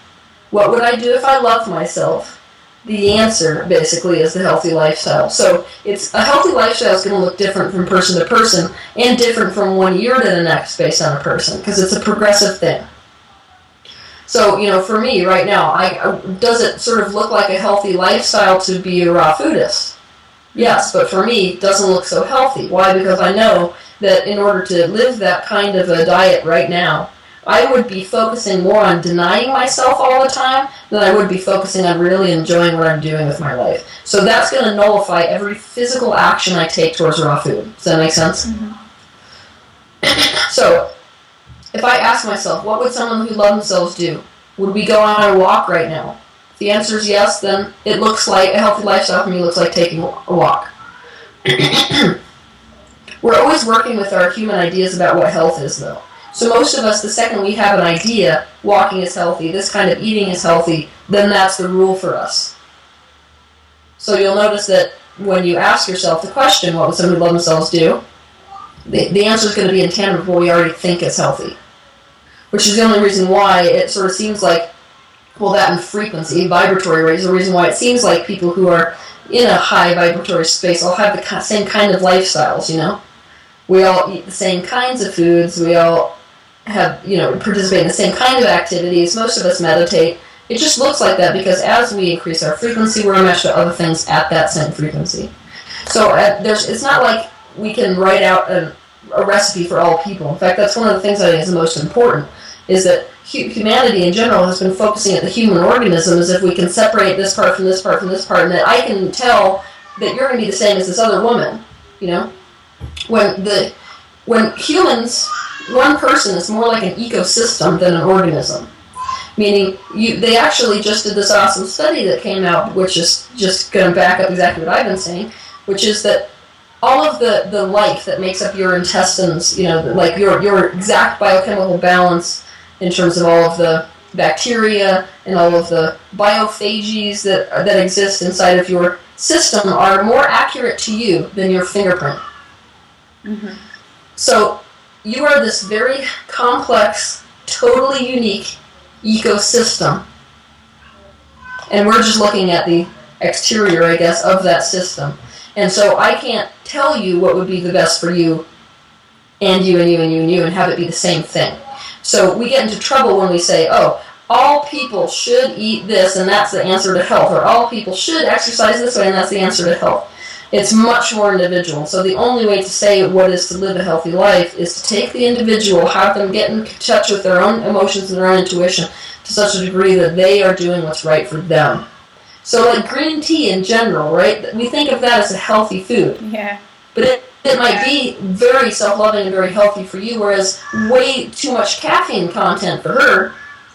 Speaker 3: what would I do if I loved myself? The answer, basically, is the healthy lifestyle. So a healthy lifestyle is going to look different from person to person and different from 1 year to the next based on a person because it's a progressive thing. So, for me right now, does it sort of look like a healthy lifestyle to be a raw foodist? Yes, but for me, it doesn't look so healthy. Why? Because I know that in order to live that kind of a diet right now, I would be focusing more on denying myself all the time than I would be focusing on really enjoying what I'm doing with my life. So that's going to nullify every physical action I take towards raw food. Does that make sense? Mm-hmm. So, if I ask myself, what would someone who loved themselves do? Would we go on a walk right now? If the answer is yes, then it looks like a healthy lifestyle for me looks like taking a walk. We're always working with our human ideas about what health is, though. So most of us, the second we have an idea, walking is healthy, this kind of eating is healthy, then that's the rule for us. So you'll notice that when you ask yourself the question, what would somebody who loves themselves do? The answer is going to be in tandem with what we already think is healthy. Which is the only reason why it sort of seems like, well, that and frequency, vibratory rate is the reason why it seems like people who are in a high vibratory space all have the same kind of lifestyles, We all eat the same kinds of foods, we all have, participate in the same kind of activities, most of us meditate. It just looks like that because as we increase our frequency, we're matched to other things at that same frequency. So it's not like we can write out a recipe for all people. In fact, that's one of the things I think is the most important, is that humanity in general has been focusing at the human organism as if we can separate this part from this part from this part, and that I can tell that you're going to be the same as this other woman, When humans, one person is more like an ecosystem than an organism. Meaning, they actually just did this awesome study that came out, which is just going to back up exactly what I've been saying, which is that all of the life that makes up your intestines, like your exact biochemical balance in terms of all of the bacteria and all of the biophages that exist inside of your system are more accurate to you than your fingerprint. Mm-hmm. So you are this very complex, totally unique ecosystem. And we're just looking at the exterior, I guess, of that system. And so I can't tell you what would be the best for you and you and you and you and you and have it be the same thing. So we get into trouble when we say, all people should eat this and that's the answer to health, or all people should exercise this way and that's the answer to health. It's much more individual. So the only way to say what is to live a healthy life is to take the individual, have them get in touch with their own emotions and their own intuition to such a degree that they are doing what's right for them. So like green tea in general, right? We think of that as a healthy food.
Speaker 1: Yeah.
Speaker 3: But it might be very self-loving and very healthy for you, whereas way too much caffeine content for her.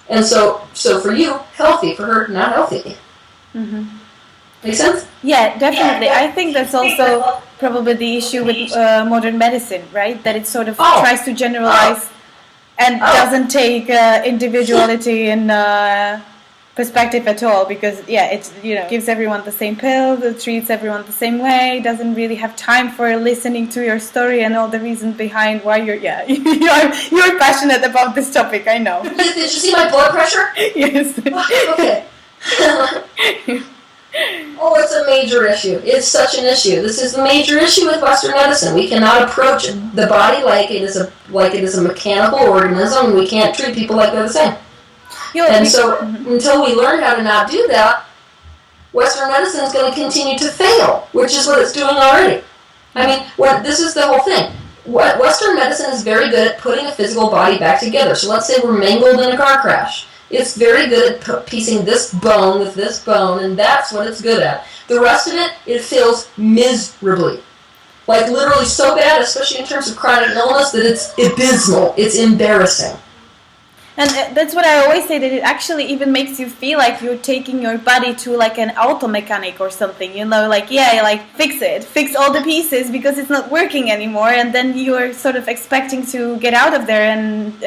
Speaker 3: And so for you, healthy. For her, not healthy. Mm-hmm. Make sense?
Speaker 1: Yeah, definitely. I think that's also probably the issue with modern medicine, right? That it sort of tries to generalize and doesn't take individuality in perspective at all, because it gives everyone the same pill, it treats everyone the same way, doesn't really have time for listening to your story and all the reasons behind why you're passionate about this topic. I know.
Speaker 3: Did you see my blood pressure?
Speaker 1: Yes.
Speaker 3: Okay. It's a major issue. It's such an issue. This is the major issue with Western medicine. We cannot approach the body like it is a mechanical organism. We can't treat people like they're the same. Until we learn how to not do that, Western medicine is going to continue to fail, which is what it's doing already. I mean, this is the whole thing. Western medicine is very good at putting a physical body back together. So let's say we're mangled in a car crash. It's very good at piecing this bone with this bone, and that's what it's good at. The rest of it fails miserably. Like literally so bad, especially in terms of chronic illness, that it's abysmal. It's embarrassing.
Speaker 1: And that's what I always say, that it actually even makes you feel like you're taking your body to like an auto mechanic or something, fix all the pieces because it's not working anymore, and then you're sort of expecting to get out of there and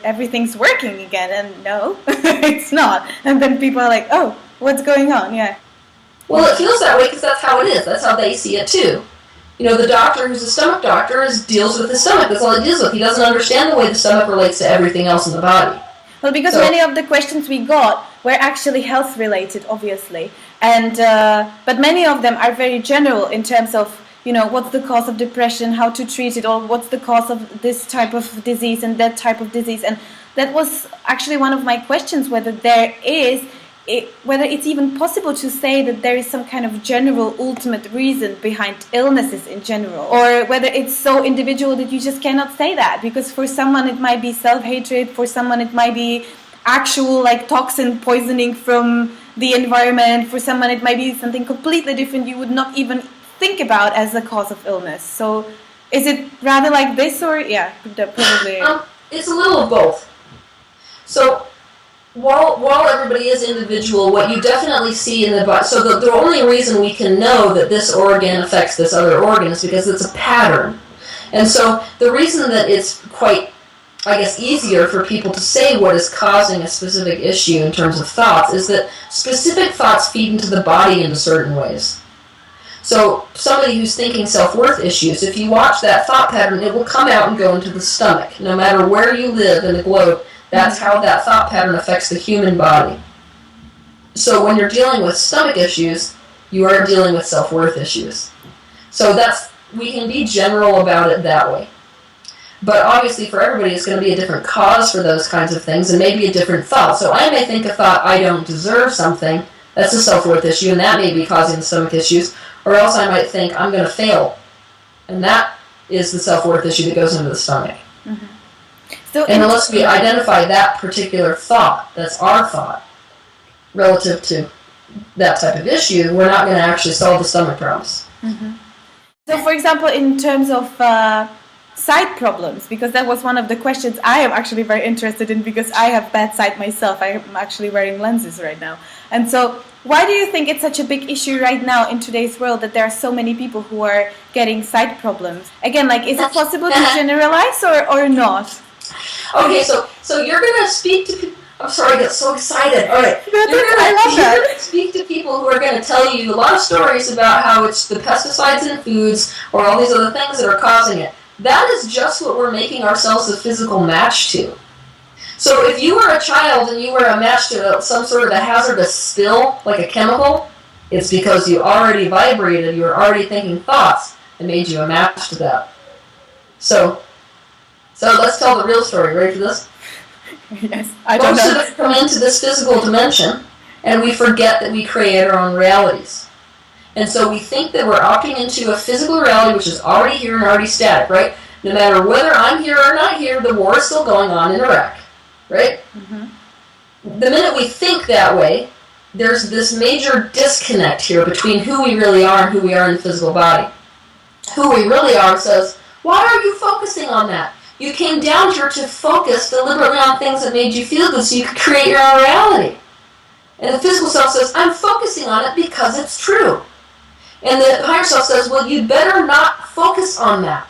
Speaker 1: everything's working again, and no, it's not. And then people are like, what's going on? Yeah.
Speaker 3: Well, it feels that way because that's how it is. That's how they see it too. The doctor who's a stomach doctor deals with the stomach. That's all he deals with. He doesn't understand the way the stomach relates to everything else in the body.
Speaker 1: Well, because many of the questions we got were actually health related, obviously, and but many of them are very general in terms of what's the cause of depression, how to treat it, or what's the cause of this type of disease and that type of disease, and that was actually one of my questions, whether it's even possible to say that there is some kind of general ultimate reason behind illnesses in general, or whether it's so individual that you just cannot say that, because for someone it might be self-hatred, for someone it might be actual toxin poisoning from the environment, for someone it might be something completely different you would not even think about as a cause of illness. So is it rather like this, or probably
Speaker 3: it's a little of both. So while everybody is individual, what you definitely see in the body, so the only reason we can know that this organ affects this other organ is because it's a pattern. And so the reason that it's quite, I guess, easier for people to say what is causing a specific issue in terms of thoughts is that specific thoughts feed into the body in certain ways. So somebody who's thinking self-worth issues, if you watch that thought pattern, it will come out and go into the stomach. No matter where you live in the globe, that's how that thought pattern affects the human body. So when you're dealing with stomach issues, you are dealing with self-worth issues. So we can be general about it that way. But obviously for everybody it's going to be a different cause for those kinds of things, and maybe a different thought. So I may think a thought, I don't deserve something, that's a self-worth issue, and that may be causing the stomach issues. Or else I might think, I'm going to fail. And that is the self-worth issue that goes into the stomach.
Speaker 1: Mm-hmm. So
Speaker 3: and unless we identify that particular thought, that's our thought, relative to that type of issue, we're not going to actually solve the stomach problems.
Speaker 1: Mm-hmm. So for example, in terms of sight problems, because that was one of the questions I am actually very interested in, because I have bad sight myself. I am actually wearing lenses right now. And so why do you think it's such a big issue right now in today's world that there are so many people who are getting sight problems? Again, is it possible to generalize or not?
Speaker 3: Okay, so you're going to speak to people. I'm sorry, I get so excited. All right. You're going to speak to people who are going to tell you a lot of stories about how it's the pesticides in foods or all these other things that are causing it. That is just what we're making ourselves a physical match to. So if you were a child and you were a match to some sort of a hazardous spill, like a chemical, it's because you already vibrated, you were already thinking thoughts that made you a match to that. So let's tell the real story. Ready for this?
Speaker 1: Yes, I don't know.
Speaker 3: Most of us come into this physical dimension and we forget that we create our own realities. And so we think that we're opting into a physical reality which is already here and already static, right? No matter whether I'm here or not here, the war is still going on in Iraq, right? Mm-hmm. The minute we think that way, there's this major disconnect here between who we really are and who we are in the physical body. Who we really are says, why are you focusing on that? You came down here to focus deliberately on things that made you feel good so you could create your own reality. And the physical self says, I'm focusing on it because it's true. And the higher self says, well, you better not focus on that.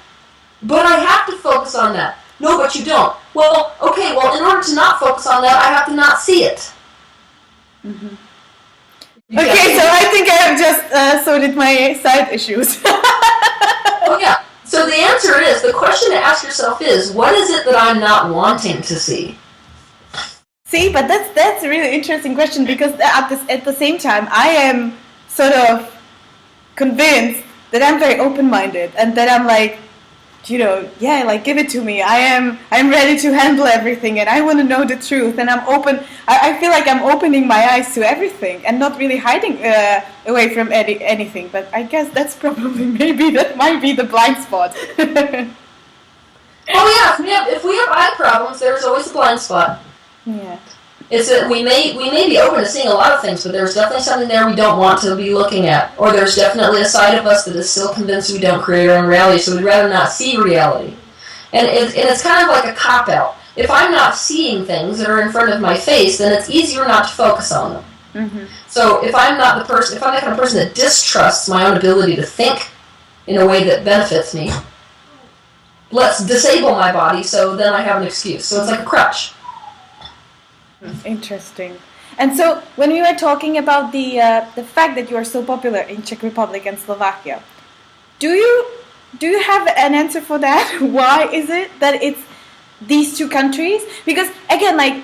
Speaker 3: But I have to focus on that. No, but you don't. Well, okay, in order to not focus on that, I have to not see it.
Speaker 1: Mm-hmm. Okay, so I think I have just sorted my side issues.
Speaker 3: Oh, yeah. So the answer is, the question to ask yourself is, what is it that I'm not wanting to see?
Speaker 1: See, but that's a really interesting question, because at the same time, I am sort of convinced that I'm very open-minded and that I'm give it to me. I'm ready to handle everything and I want to know the truth, and I'm open. I feel like I'm opening my eyes to everything and not really hiding away from anything. But I guess that's probably that might be the blind spot.
Speaker 3: Oh yeah, if we have eye problems, there's always a blind spot.
Speaker 1: Yeah.
Speaker 3: It's that we may be open to seeing a lot of things, but there's definitely something there we don't want to be looking at. Or there's definitely a side of us that is still convinced we don't create our own reality, so we'd rather not see reality. And it's kind of like a cop-out. If I'm not seeing things that are in front of my face, then it's easier not to focus on them. Mm-hmm. So if I'm not the kind of person that distrusts my own ability to think in a way that benefits me, let's disable my body so then I have an excuse. So it's like a crutch.
Speaker 1: Interesting. And so when we were talking about the fact that you are so popular in Czech Republic and Slovakia, do you do you have an answer for that? Why is it that it's these two countries? Because again, like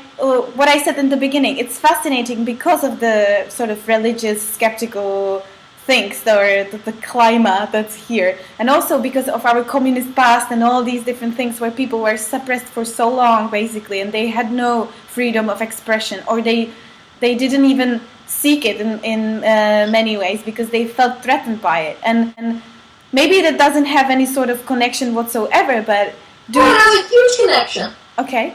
Speaker 1: what I said in the beginning, it's fascinating because of the sort of religious, skeptical things or the climate that's here, and also because of our communist past and all these different things where people were suppressed for so long, basically, and they had no freedom of expression, or they didn't even seek it in many ways because they felt threatened by it, and maybe that doesn't have any sort of connection whatsoever, but
Speaker 3: it has a huge connection.
Speaker 1: Okay.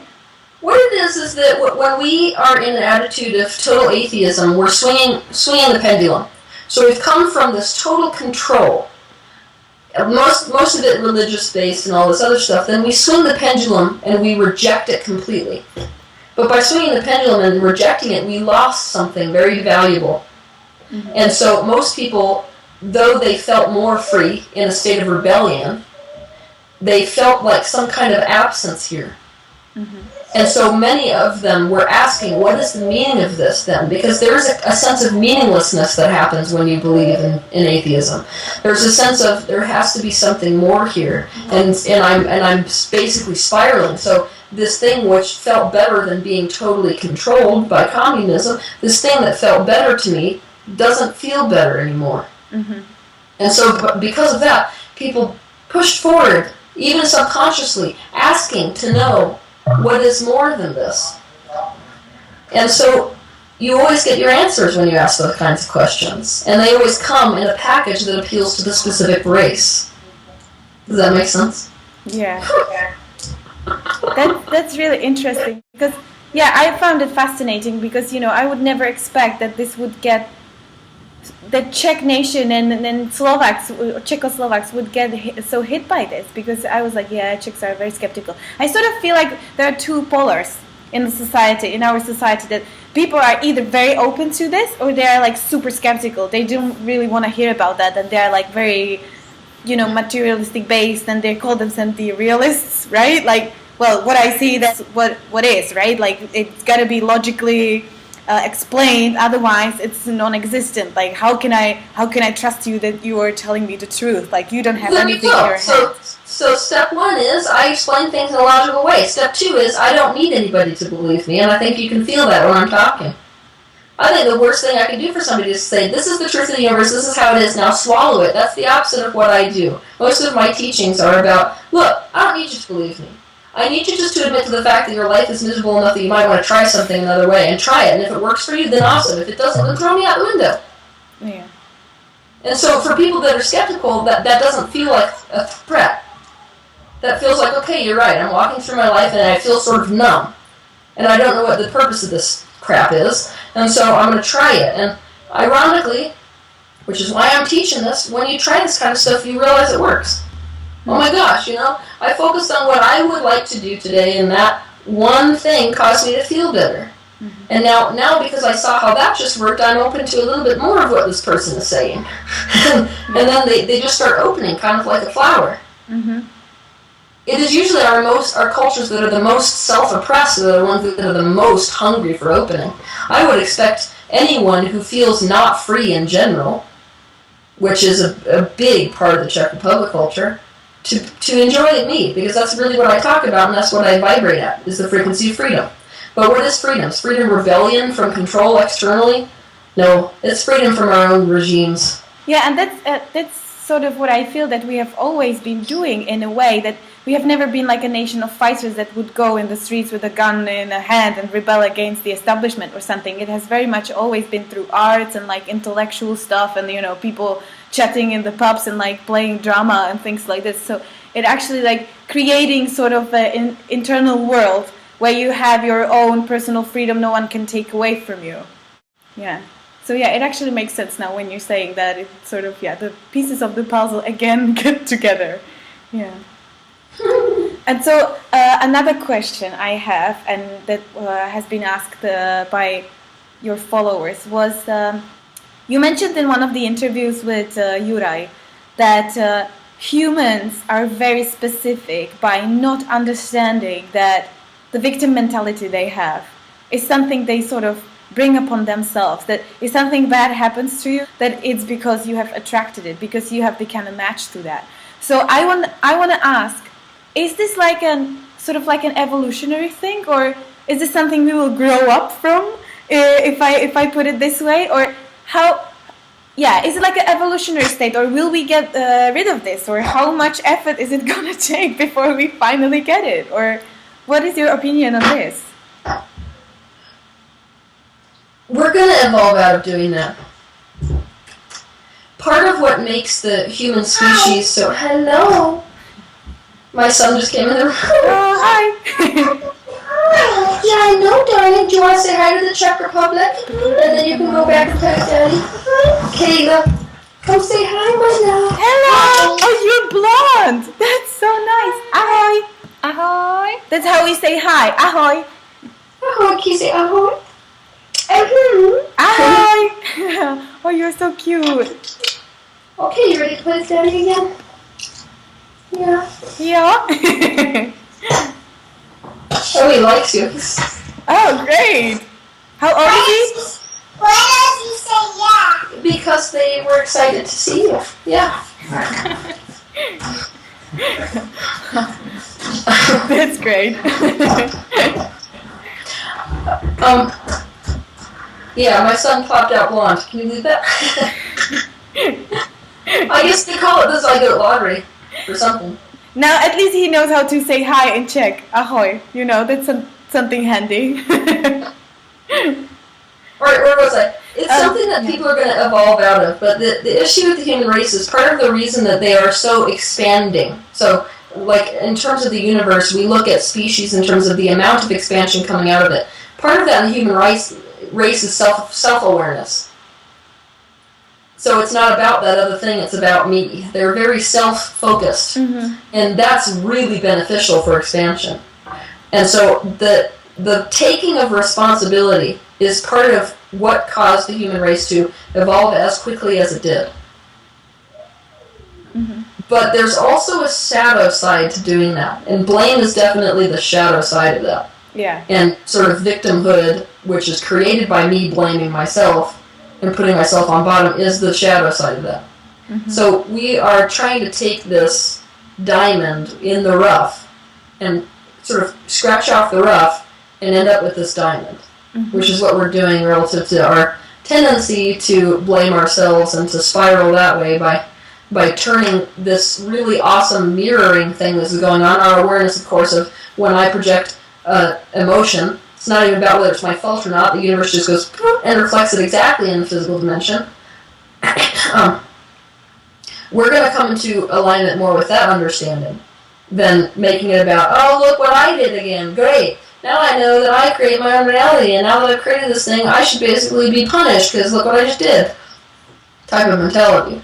Speaker 3: What it is that when we are in an attitude of total atheism, we're swinging the pendulum. So we've come from this total control, most of it religious-based and all this other stuff, then we swing the pendulum and we reject it completely. But by swinging the pendulum and rejecting it, we lost something very valuable. Mm-hmm. And so most people, though they felt more free in a state of rebellion, they felt like some kind of absence here. Mm-hmm. And so many of them were asking, what is the meaning of this then? Because there is a sense of meaninglessness that happens when you believe in atheism. There's a sense of there has to be something more here, and I'm basically spiraling. So this thing which felt better than being totally controlled by communism, this thing that felt better to me doesn't feel better anymore. Mm-hmm. And so because of that, people pushed forward, even subconsciously, asking to know what is more than this. And so you always get your answers when you ask those kinds of questions. And they always come in a package that appeals to the specific race. Does that make sense?
Speaker 1: Yeah. That's really interesting. Because, yeah, I found it fascinating because, I would never expect that this would get, the Czech nation and Slovaks, Czechoslovaks would get so hit by this, because I was like, yeah, Czechs are very skeptical. I sort of feel like there are two polars in the society, in our society, that people are either very open to this or they are like super skeptical. They don't really want to hear about that, and they are like very, materialistic based, and they call themselves the realists, right? Like, well, what I see, that's what is, right? Like, it's got to be logically explained, otherwise it's non-existent. Like, how can I trust you that you are telling me the truth? Like, you don't have anything in your head.
Speaker 3: So step one is I explain things in a logical way. Step two is I don't need anybody to believe me, and I think you can feel that when I'm talking. I think the worst thing I can do for somebody is say, this is the truth of the universe, this is how it is, now swallow it. That's the opposite of what I do. Most of my teachings are about, look, I don't need you to believe me. I need you just to admit to the fact that your life is miserable enough that you might want to try something another way, and try it. And if it works for you, then awesome. If it doesn't, then throw me out the window.
Speaker 1: Yeah.
Speaker 3: And so for people that are skeptical, that doesn't feel like a threat. That feels like, okay, you're right. I'm walking through my life and I feel sort of numb. And I don't know what the purpose of this crap is. And so I'm going to try it. And ironically, which is why I'm teaching this, when you try this kind of stuff, you realize it works. Oh my gosh, I focused on what I would like to do today, and that one thing caused me to feel better. Mm-hmm. And now because I saw how that just worked, I'm open to a little bit more of what this person is saying. And then they just start opening, kind of like a flower. Mm-hmm. It is usually our cultures that are the most self-oppressed that are the ones that are the most hungry for opening. I would expect anyone who feels not free in general, which is a big part of the Czech Republic culture, to enjoy me, because that's really what I talk about, and that's what I vibrate at, is the frequency of freedom. But what is freedom? Is freedom rebellion from control externally? No, it's freedom from our own regimes.
Speaker 1: Yeah, and that's sort of what I feel that we have always been doing, in a way, that we have never been like a nation of fighters that would go in the streets with a gun in a hand and rebel against the establishment or something. It has very much always been through arts and like intellectual stuff, and people chatting in the pubs and like playing drama and things like this. So it actually like creating sort of an internal world where you have your own personal freedom no one can take away from you. Yeah. So yeah, it actually makes sense now when you're saying that. It's sort of, the pieces of the puzzle again get together. Yeah. And so another question I have, and that has been asked by your followers, was you mentioned in one of the interviews with Juraj that humans are very specific by not understanding that the victim mentality they have is something they sort of bring upon themselves, that if something bad happens to you, that it's because you have attracted it, because you have become a match to that. So I want to ask, is this like an sort of like an evolutionary thing, or is this something we will grow up from? If I put it this way, or how? Yeah, is it like an evolutionary state, or will we get rid of this, or how much effort is it gonna take before we finally get it, or what is your opinion on this?
Speaker 3: We're going to evolve out of doing that. Part of what makes the human species so... Hello! My son just came in the room.
Speaker 1: Oh, hi!
Speaker 3: Yeah, I know, darling. Do you want to say hi to the Czech Republic? And then you can go back and pet Daddy. Kayla, come say hi, my love.
Speaker 1: Hello! Oh, you're blonde! That's so nice. Ahoy! Ahoy! That's how we say hi. Ahoy!
Speaker 3: Ahoy, Kizzy, ahoy.
Speaker 1: Ahoy! Oh, you're so cute.
Speaker 3: Okay, you ready to play with Daddy again? Yeah.
Speaker 1: Yeah?
Speaker 3: Oh, he likes you.
Speaker 1: Oh, great! How old is he?
Speaker 4: Why does he say yeah?
Speaker 3: Because they were excited to see you. Yeah.
Speaker 1: That's great.
Speaker 3: Yeah, my son popped out blonde. Can you believe that? I guess they call it the zygote lottery or something.
Speaker 1: Now at least he knows how to say hi in Czech. Ahoy. You know, that's something handy.
Speaker 3: Or was I? It's something that people are going to evolve out of, but the issue with the human race is part of the reason that they are so expanding. So, like, in terms of the universe, we look at species in terms of the amount of expansion coming out of it. Part of that in the human race is self-awareness. So it's not about that other thing, it's about me. They're very self-focused, and that's really beneficial for expansion. And so the taking of responsibility is part of what caused the human race to evolve as quickly as it did. But there's also a shadow side to doing that, and blame is definitely the shadow side of that.
Speaker 1: Yeah.
Speaker 3: And sort of victimhood, which is created by me blaming myself and putting myself on bottom, is the shadow side of that. So we are trying to take this diamond in the rough and sort of scratch off the rough and end up with this diamond, which is what we're doing relative to our tendency to blame ourselves and to spiral that way by turning this really awesome mirroring thing that's going on. Our awareness, of course, of when I project emotion, it's not even about whether it's my fault or not. The universe just goes and reflects it exactly in the physical dimension. We're going to come into alignment more with that understanding than making it about, oh, look what I did again. Great. Now I know that I create my own reality, and now that I've created this thing, I should basically be punished because look what I just did. Type of mentality.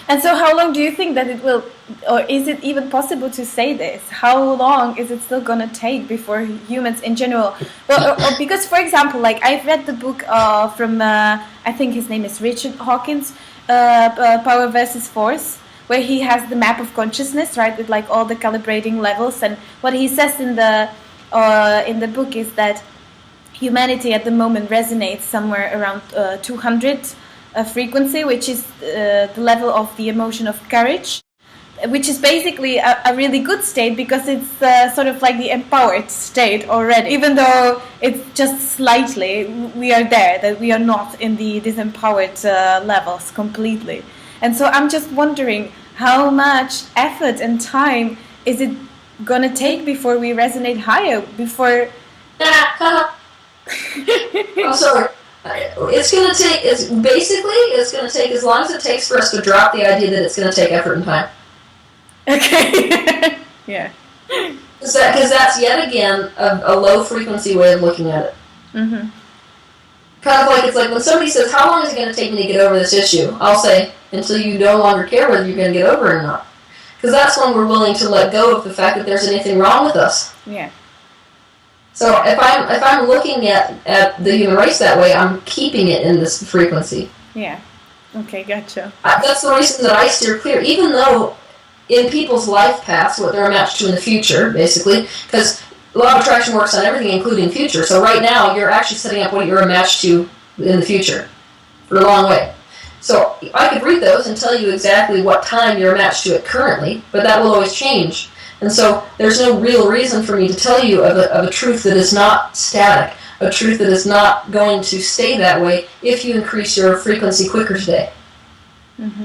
Speaker 1: And so how long do you think that it will, or is it even possible to say this? How long is it still going to take before humans in general, well, or because, for example, like I've read the book from, I think his name is Richard Hawkins, Power versus Force, where he has the map of consciousness, right, with like all the calibrating levels, and what he says in the book is that humanity at the moment resonates somewhere around 200 frequency, which is the level of the emotion of courage, which is basically a really good state because it's sort of like the empowered state already, even though it's just slightly, we are there, that we are not in the disempowered levels completely. And so I'm just wondering how much effort and time is it gonna take before we resonate higher, before...
Speaker 3: I'm sorry. It's going to take as long as it takes for us to drop the idea that it's going to take effort and time.
Speaker 1: Okay. Yeah.
Speaker 3: Because that's yet again a low frequency way of looking at it. Kind of like, it's like when somebody says, how long is it going to take me to get over this issue? I'll say, until you no longer care whether you're going to get over it or not. Because that's when we're willing to let go of the fact that there's anything wrong with us.
Speaker 1: Yeah.
Speaker 3: So if I'm looking at the human race that way, I'm keeping it in this frequency.
Speaker 1: Yeah. Okay, gotcha.
Speaker 3: That's the reason that I steer clear, even though in people's life paths, what they're matched to in the future, basically, because law of attraction works on everything, including future. So right now, you're actually setting up what you're matched to in the future for a long way. So I could read those and tell you exactly what time you're matched to it currently, but that will always change. And so there's no real reason for me to tell you of a truth that is not static, a truth that is not going to stay that way if you increase your frequency quicker today.
Speaker 1: Mm-hmm.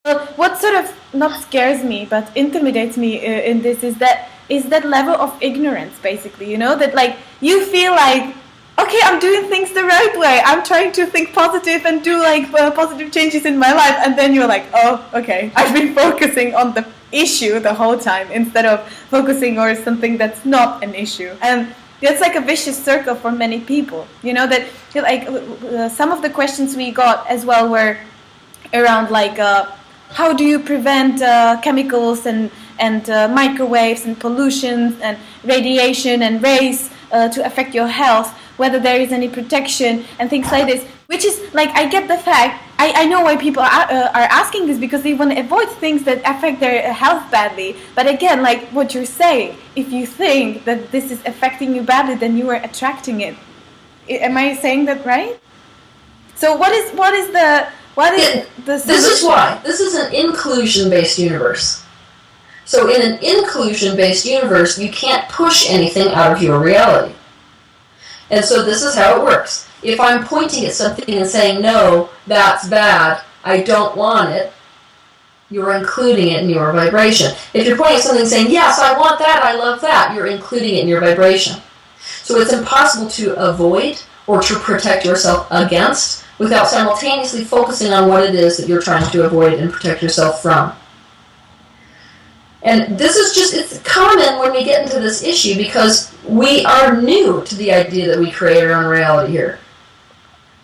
Speaker 1: Well, what sort of not scares me but intimidates me in this is that level of ignorance, basically, that like you feel like, okay, I'm doing things the right way, I'm trying to think positive and do like positive changes in my life, and then you're like, oh, okay, I've been focusing on the issue the whole time instead of focusing on something that's not an issue. And it's like a vicious circle for many people, that like some of the questions we got as well were around like how do you prevent chemicals and microwaves and pollution and radiation and rays to affect your health, whether there is any protection and things like this, which is like, I get the fact, I know why people are asking this, because they want to avoid things that affect their health badly. But again, like what you're saying, if you think that this is affecting you badly, then you are attracting it. Am I saying that right? So what is the
Speaker 3: This is why. This is an inclusion-based universe. So in an inclusion-based universe, you can't push anything out of your reality. And so this is how it works. If I'm pointing at something and saying, no, that's bad, I don't want it, you're including it in your vibration. If you're pointing at something and saying, yes, I want that, I love that, you're including it in your vibration. So it's impossible to avoid or to protect yourself against without simultaneously focusing on what it is that you're trying to avoid and protect yourself from. And this is just, it's common when we get into this issue because we are new to the idea that we create our own reality here.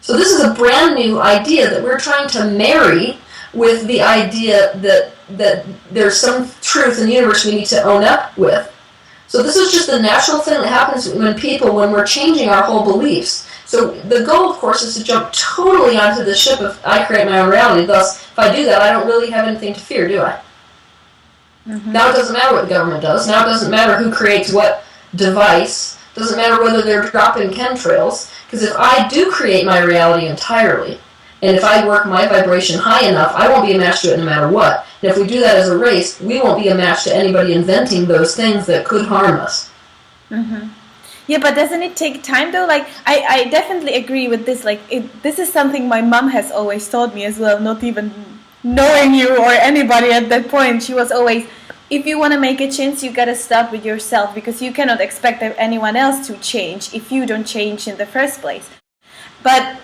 Speaker 3: So this is a brand new idea that we're trying to marry with the idea that there's some truth in the universe we need to own up with. So this is just a natural thing that happens when we're changing our whole beliefs. So the goal, of course, is to jump totally onto the ship of I create my own reality. Thus, if I do that, I don't really have anything to fear, do I? Mm-hmm. Now it doesn't matter what the government does. Now it doesn't matter who creates what device. It doesn't matter whether they're dropping chemtrails. Because if I do create my reality entirely, and if I work my vibration high enough, I won't be a match to it no matter what. And if we do that as a race, we won't be a match to anybody inventing those things that could harm us.
Speaker 1: Mm-hmm. Yeah, but doesn't it take time though? Like, I definitely agree with this. Like, this is something my mom has always taught me as well, not even knowing you or anybody at that point. She was always, if you want to make a change, you got to start with yourself, because you cannot expect anyone else to change if you don't change in the first place. But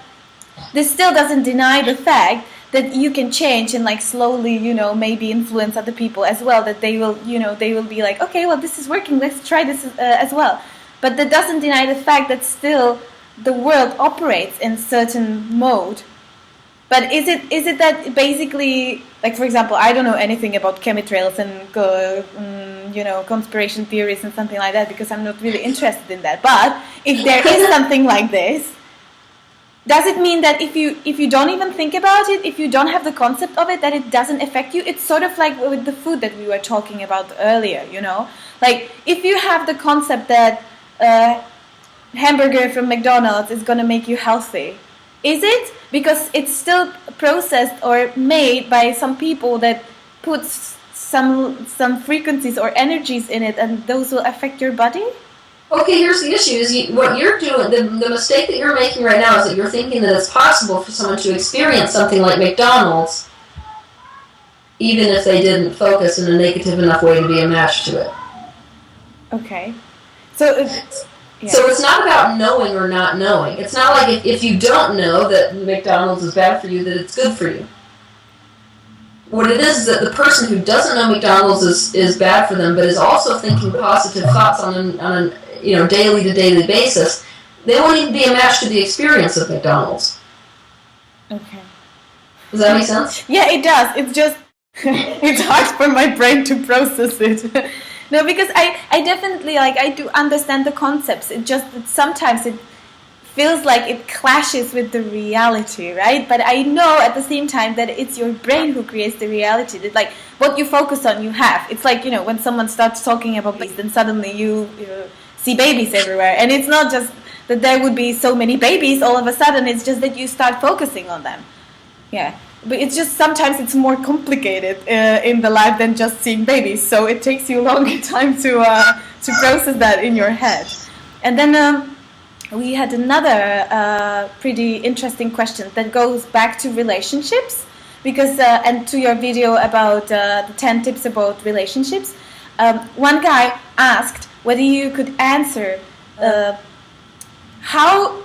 Speaker 1: this still doesn't deny the fact that you can change and like slowly, maybe influence other people as well, that they will be like, okay, well, this is working, let's try this as well. But that doesn't deny the fact that still the world operates in certain mode. But is it that basically, like, for example, I don't know anything about chemtrails and conspiracy theories and something like that, because I'm not really interested in that. But if there is something like this, does it mean that if you don't even think about it, if you don't have the concept of it, that it doesn't affect you? It's sort of like with the food that we were talking about earlier, Like, if you have the concept that hamburger from McDonald's is going to make you healthy, is it? Because it's still processed or made by some people that puts some frequencies or energies in it, and those will affect your body?
Speaker 3: Okay, here's the issue. What you're doing, the mistake that you're making right now is that you're thinking that it's possible for someone to experience something like McDonald's even if they didn't focus in a negative enough way to be a match to it.
Speaker 1: Okay. So
Speaker 3: it's not about knowing or not knowing. It's not like if you don't know that McDonald's is bad for you, that it's good for you. What it is that the person who doesn't know McDonald's is bad for them, but is also thinking positive thoughts on a daily to daily basis, they won't even be a match to the experience of McDonald's.
Speaker 1: Okay.
Speaker 3: Does that make sense?
Speaker 1: Yeah, it does. It's just it's hard for my brain to process it. No, because I definitely, I do understand the concepts. It just that sometimes it feels like it clashes with the reality, right? But I know at the same time that it's your brain who creates the reality. That like what you focus on, you have. It's like, when someone starts talking about babies, then suddenly you see babies everywhere. And it's not just that there would be so many babies all of a sudden. It's just that you start focusing on them. Yeah. but it's just sometimes it's more complicated in the life than just seeing babies. So it takes you a longer time to process that in your head. And then we had another pretty interesting question that goes back to relationships, because and to your video about the 10 tips about relationships. One guy asked whether you could answer how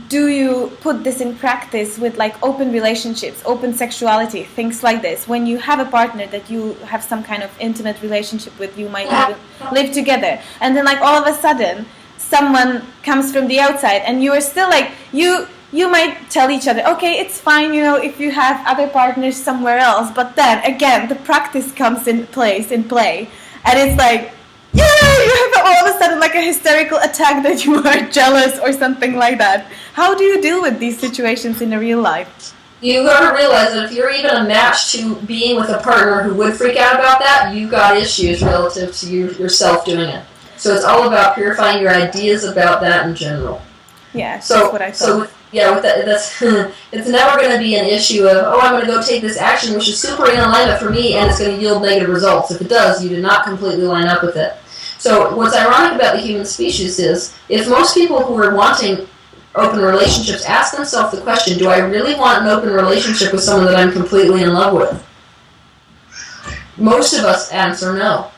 Speaker 1: do you put this in practice with like open relationships, open sexuality, things like this? When you have a partner that you have some kind of intimate relationship with, you might even live together, and then like all of a sudden someone comes from the outside and you are still like, you might tell each other, okay, it's fine, you know, if you have other partners somewhere else, but then again the practice comes in play, and it's like, yeah, you have all of a sudden like a hysterical attack that you are jealous or something like that. How do you deal with these situations in a real life?
Speaker 3: You gotta realize that if you're even a match to being with a partner who would freak out about that, you got issues relative to yourself doing it. So it's all about purifying your ideas about that in general.
Speaker 1: Yeah, that's what I thought.
Speaker 3: So yeah, with that, that's it's never going to be an issue of, oh, I'm going to go take this action which is super in alignment for me and it's going to yield negative results. If it does, you did not completely line up with it. So what's ironic about the human species is, if most people who are wanting open relationships ask themselves the question, do I really want an open relationship with someone that I'm completely in love with? Most of us answer no.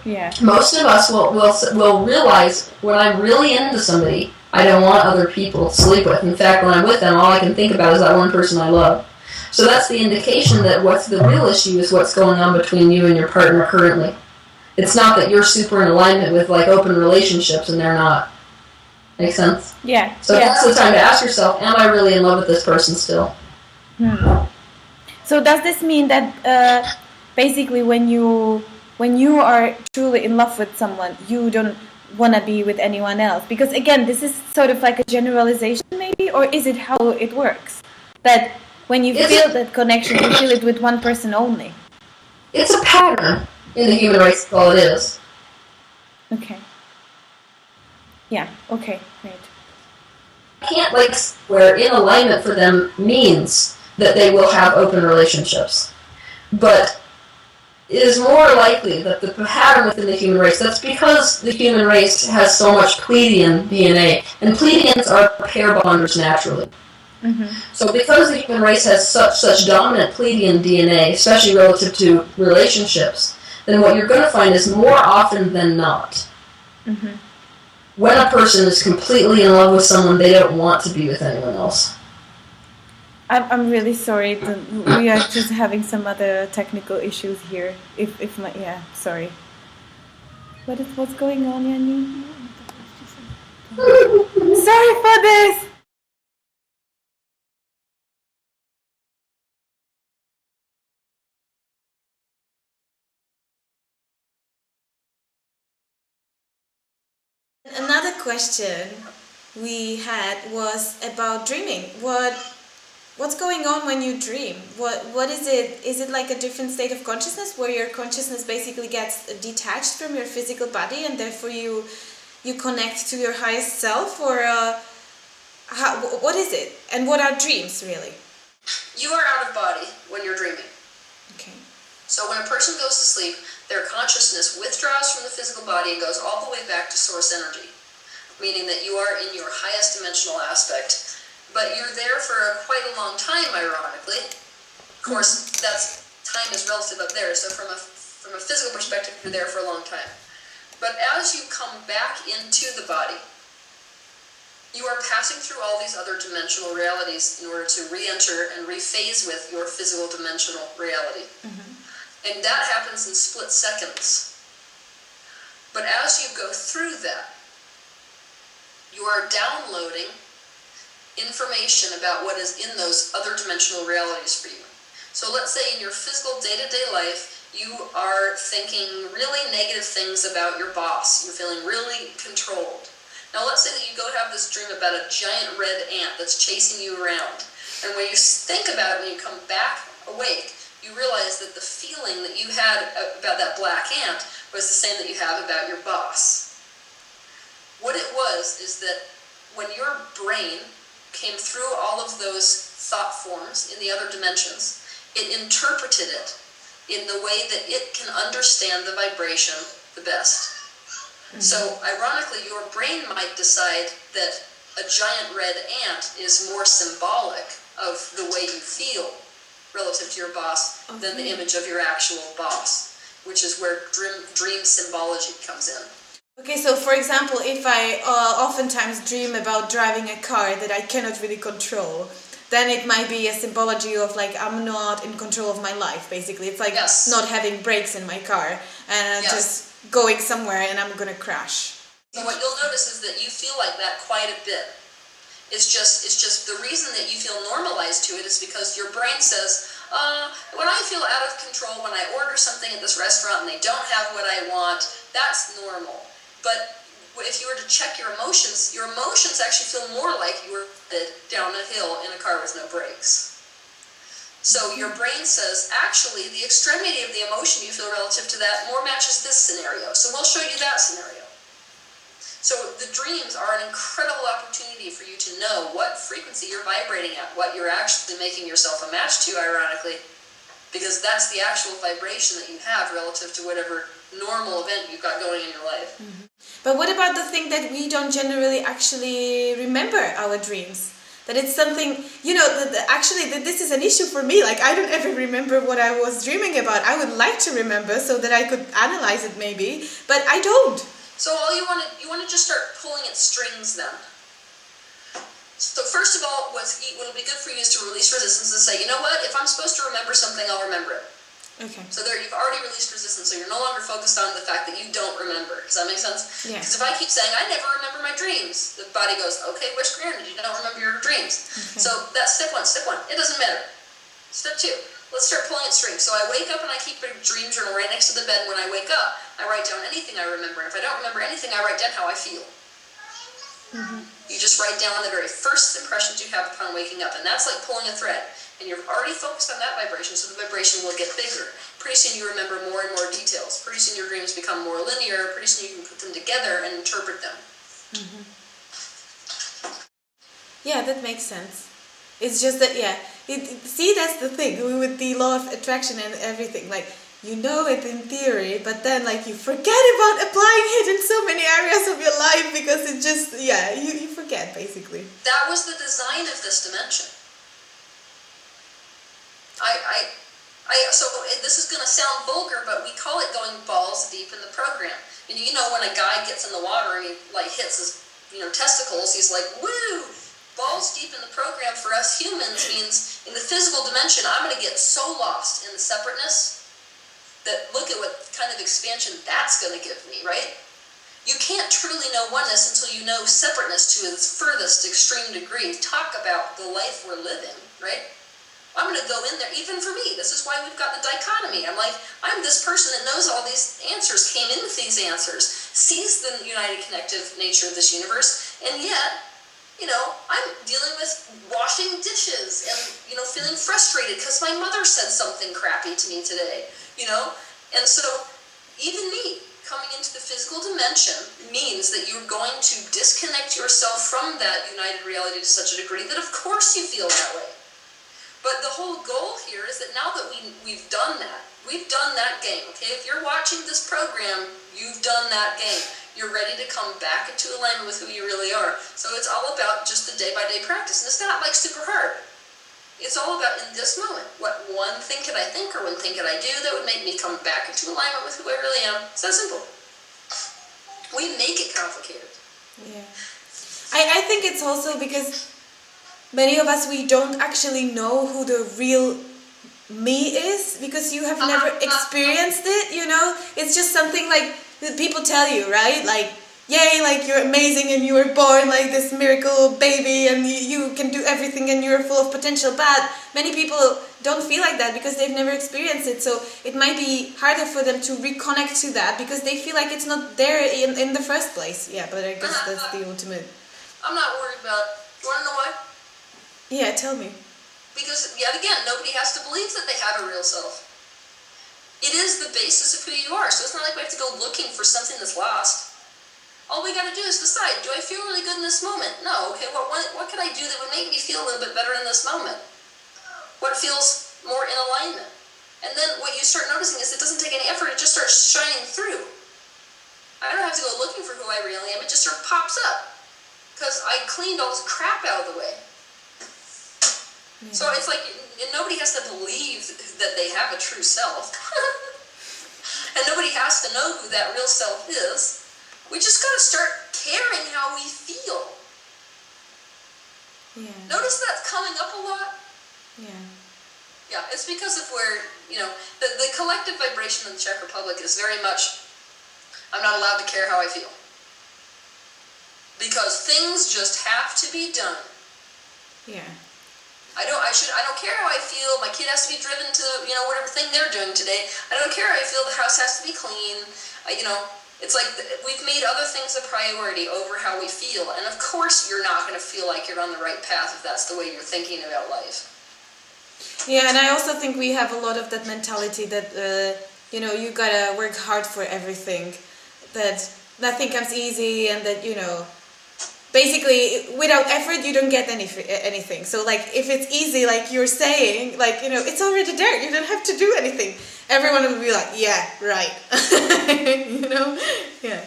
Speaker 1: Yeah.
Speaker 3: Most of us will realize, when I'm really into somebody, I don't want other people to sleep with. In fact, when I'm with them, all I can think about is that one person I love. So that's the indication that what's the real issue is what's going on between you and your partner currently. It's not that you're super in alignment with like open relationships and they're not. Make sense?
Speaker 1: Yeah.
Speaker 3: So that's the time to ask yourself, am I really in love with this person still?
Speaker 1: So does this mean that basically when you are truly in love with someone, you don't want to be with anyone else? Because again, this is sort of like a generalization maybe, or is it how it works? That when you feel that connection, you feel it with one person only?
Speaker 3: It's a pattern in the human race, that's all it is.
Speaker 1: Okay. Yeah, okay, great.
Speaker 3: Can't like where in alignment for them means that they will have open relationships. But it is more likely that the pattern within the human race, that's because the human race has so much Pleiadian DNA, and Pleiadians are pair bonders naturally. So because the human race has such dominant Pleiadian DNA, especially relative to relationships, then what you're going to find is more often than not, when a person is completely in love with someone, they don't want to be with anyone else.
Speaker 1: I'm really sorry. We are just having some other technical issues here. Sorry. What's going on, Yanni? Sorry for this. Another question we had was about dreaming. What's going on when you dream? What is it? Is it like a different state of consciousness where your consciousness basically gets detached from your physical body and therefore you connect to your highest self, or what is it? And what are dreams really?
Speaker 3: You are out of body when you're dreaming.
Speaker 1: Okay.
Speaker 3: So when a person goes to sleep, their consciousness withdraws from the physical body and goes all the way back to source energy, meaning that you are in your highest dimensional aspect. But you're there for quite a long time, ironically. Of course, time is relative up there, so from a physical perspective, you're there for a long time. But as you come back into the body, you are passing through all these other dimensional realities in order to re-enter and rephase with your physical dimensional reality. And that happens in split seconds. But as you go through that, you are downloading information about what is in those other dimensional realities for you. So let's say in your physical day-to-day life, you are thinking really negative things about your boss. You're feeling really controlled. Now let's say that you go have this dream about a giant red ant that's chasing you around. And when you think about it, when you come back awake, you realize that the feeling that you had about that black ant was the same that you have about your boss. What it was is that when your brain came through all of those thought forms in the other dimensions. It interpreted it in the way that it can understand the vibration the best. So, ironically, your brain might decide that a giant red ant is more symbolic of the way you feel relative to your boss than the image of your actual boss, which is where dream symbology comes in.
Speaker 1: Okay, so for example, if I oftentimes dream about driving a car that I cannot really control, then it might be a symbology of like I'm not in control of my life, basically. It's like not having brakes in my car and just going somewhere and I'm gonna crash.
Speaker 3: So what you'll notice is that you feel like that quite a bit. It's just the reason that you feel normalized to it is because your brain says, when I feel out of control, when I order something at this restaurant and they don't have what I want, that's normal. But if you were to check your emotions actually feel more like you were headed down a hill in a car with no brakes. So your brain says, actually, the extremity of the emotion you feel relative to that more matches this scenario. So we'll show you that scenario. So the dreams are an incredible opportunity for you to know what frequency you're vibrating at, what you're actually making yourself a match to, ironically, because that's the actual vibration that you have relative to whatever normal event you've got going in your life.
Speaker 1: But what about the thing that we don't generally actually remember our dreams? That it's something, actually this is an issue for me. Like I don't ever remember what I was dreaming about. I would like to remember so that I could analyze it maybe, but I don't.
Speaker 3: So all you want to just start pulling at strings then. So first of all, what'll be good for you is to release resistance and say, you know what, if I'm supposed to remember something, I'll remember it.
Speaker 1: Okay.
Speaker 3: So there, you've already released resistance, so you're no longer focused on the fact that you don't remember. Does that make sense?
Speaker 1: Yeah.
Speaker 3: Because if I keep saying, I never remember my dreams, the body goes, okay, which granted, you don't remember your dreams.
Speaker 1: Okay.
Speaker 3: So that's step one. Step one, it doesn't matter. Step two, let's start pulling at strings. So I wake up and I keep a dream journal right next to the bed. When I wake up, I write down anything I remember. And if I don't remember anything, I write down how I feel. You just write down the very first impressions you have upon waking up. And that's like pulling a thread. And you're already focused on that vibration, so the vibration will get bigger. Pretty soon you remember more and more details. Pretty soon your dreams become more linear. Pretty soon you can put them together and interpret them.
Speaker 1: Yeah, that makes sense. It's just that, see, that's the thing with the law of attraction and everything. Like, you know it in theory, but then, like, you forget about applying it in so many areas of your life because it just, you forget, basically.
Speaker 3: That was the design of this dimension. So this is going to sound vulgar, but we call it going balls deep in the program. And you know when a guy gets in the water and he, like, hits his, testicles, he's like, woo! Balls deep in the program for us humans means in the physical dimension, I'm going to get so lost in the separateness that look at what kind of expansion that's going to give me, right? You can't truly know oneness until you know separateness to its furthest extreme degree. Talk about the life we're living, right? I'm going to go in there, even for me. This is why we've got the dichotomy. I'm like, I'm this person that knows all these answers, came in with these answers, sees the united connective nature of this universe, and yet, I'm dealing with washing dishes and, feeling frustrated because my mother said something crappy to me today, And so, even me, coming into the physical dimension means that you're going to disconnect yourself from that united reality to such a degree that of course you feel that way. But the whole goal here is that now that we've done that game, okay? If you're watching this program, you've done that game. You're ready to come back into alignment with who you really are. So it's all about just the day-by-day practice. And it's not like super hard. It's all about in this moment. What one thing could I think or one thing could I do that would make me come back into alignment with who I really am? It's that simple. We make it complicated.
Speaker 1: Yeah. I think it's also because many of us, we don't actually know who the real me is because you have never experienced it, It's just something like that people tell you, right? Like, yay, like you're amazing and you were born like this miracle baby and you can do everything and you're full of potential. But many people don't feel like that because they've never experienced it. So it might be harder for them to reconnect to that because they feel like it's not there in the first place. Yeah, but I guess that's the ultimate.
Speaker 3: I'm not worried about it. You want to know why?
Speaker 1: Yeah, tell me.
Speaker 3: Because, yet again, nobody has to believe that they have a real self. It is the basis of who you are. So it's not like we have to go looking for something that's lost. All we gotta do is decide, do I feel really good in this moment? No. Okay, well, what can I do that would make me feel a little bit better in this moment? What feels more in alignment? And then what you start noticing is it doesn't take any effort, it just starts shining through. I don't have to go looking for who I really am, it just sort of pops up. Because I cleaned all this crap out of the way. So it's like, nobody has to believe that they have a true self. And nobody has to know who that real self is. We just gotta start caring how we feel.
Speaker 1: Yeah.
Speaker 3: Notice that's coming up a lot?
Speaker 1: Yeah.
Speaker 3: Yeah, it's because if we're, the collective vibration in the Czech Republic is very much, I'm not allowed to care how I feel. Because things just have to be done.
Speaker 1: Yeah.
Speaker 3: I don't care how I feel, my kid has to be driven to, whatever thing they're doing today. I don't care how I feel, the house has to be clean. It's like we've made other things a priority over how we feel. And of course you're not going to feel like you're on the right path if that's the way you're thinking about life.
Speaker 1: Yeah, and I also think we have a lot of that mentality that, you gotta work hard for everything. That nothing comes easy and that, basically without effort you don't get anything. So like if it's easy, like you're saying, like, it's already there. You don't have to do anything. Everyone will be like, yeah, right. Yeah.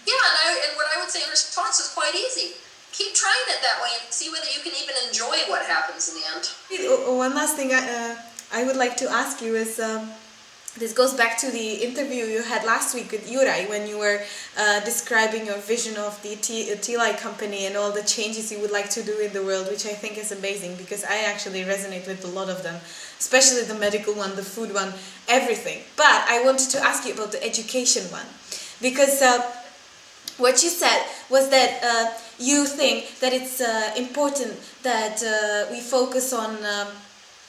Speaker 3: Yeah, and what I would say in response is quite easy. Keep trying it that way and see whether you can even enjoy what happens in the end.
Speaker 1: One last thing I would like to ask you is, this goes back to the interview you had last week with Juraj when you were describing your vision of the Teal company and all the changes you would like to do in the world, which I think is amazing because I actually resonate with a lot of them, especially the medical one, the food one, everything. But I wanted to ask you about the education one because what you said was that you think that it's important that we focus on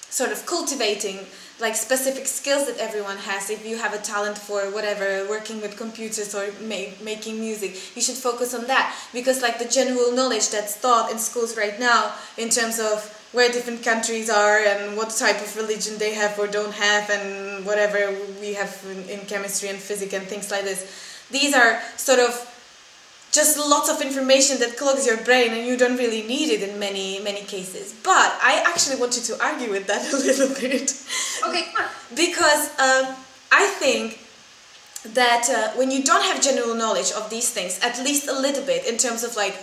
Speaker 1: sort of cultivating like specific skills that everyone has. If you have a talent for whatever, working with computers or making music, you should focus on that because like the general knowledge that's taught in schools right now in terms of where different countries are and what type of religion they have or don't have and whatever we have in chemistry and physics and things like this, these are sort of just lots of information that clogs your brain and you don't really need it in many cases. But I actually wanted to argue with that a little bit.
Speaker 3: Okay, come on.
Speaker 1: Because I think that when you don't have general knowledge of these things, at least a little bit in terms of like,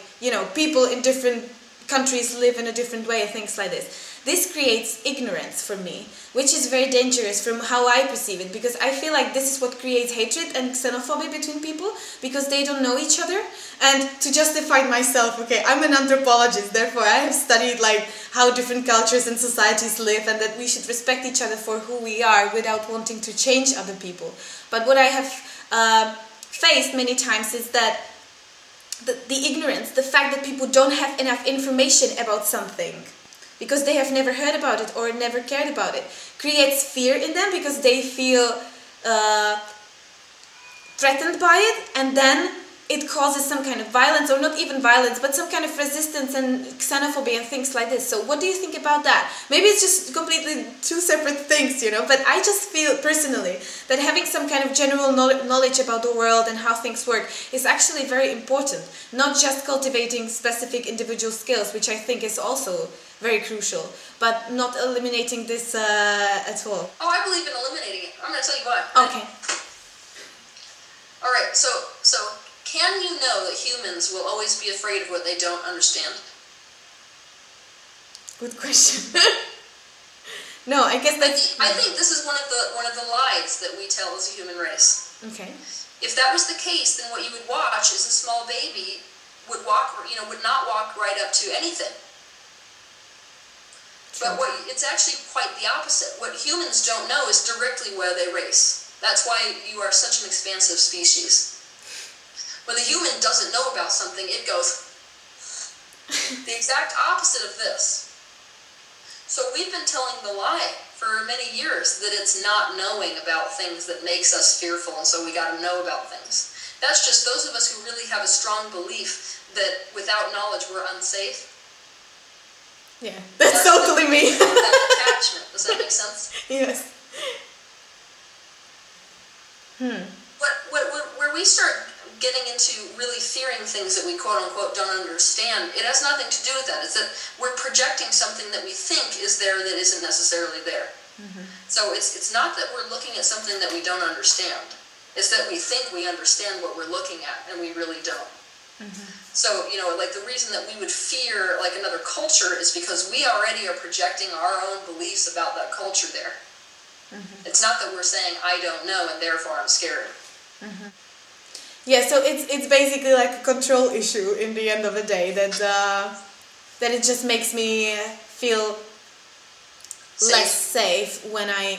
Speaker 1: people in different countries live in a different way and things like this creates ignorance for me, which is very dangerous from how I perceive it, because I feel like this is what creates hatred and xenophobia between people, because they don't know each other. And to justify myself, okay, I'm an anthropologist, therefore I have studied like how different cultures and societies live and that we should respect each other for who we are without wanting to change other people. But what I have faced many times is that the ignorance, the fact that people don't have enough information about something because they have never heard about it or never cared about it, creates fear in them because they feel threatened by it, and then it causes some kind of violence, or not even violence, but some kind of resistance and xenophobia and things like this. So what do you think about that? Maybe it's just completely two separate things, but I just feel personally that having some kind of general knowledge about the world and how things work is actually very important. Not just cultivating specific individual skills, which I think is also very crucial, but not eliminating this at all.
Speaker 3: Oh, I believe in eliminating it. I'm going to tell you why.
Speaker 1: Okay.
Speaker 3: All right, so can you know that humans will always be afraid of what they don't understand?
Speaker 1: Good question. No, I guess that's.
Speaker 3: I think this is one of the lies that we tell as a human race.
Speaker 1: Okay.
Speaker 3: If that was the case, then what you would watch is a small baby would not walk right up to anything. But it's actually quite the opposite. What humans don't know is directly where they race. That's why you are such an expansive species. When the human doesn't know about something, it goes the exact opposite of this. So we've been telling the lie for many years that it's not knowing about things that makes us fearful, and so we got to know about things. That's just those of us who really have a strong belief that without knowledge we're unsafe.
Speaker 1: Yeah, that's totally me.
Speaker 3: That attachment. Does that make sense?
Speaker 1: Yes.
Speaker 3: Where we start getting into really fearing things that we quote unquote don't understand, it has nothing to do with that. It's that we're projecting something that we think is there that isn't necessarily there. So it's not that we're looking at something that we don't understand. It's that we think we understand what we're looking at, and we really don't. So, like the reason that we would fear like another culture is because we already are projecting our own beliefs about that culture there. It's not that we're saying, I don't know, and therefore I'm scared.
Speaker 1: Yeah, so it's basically like a control issue in the end of the day, that it just makes me feel less safe when I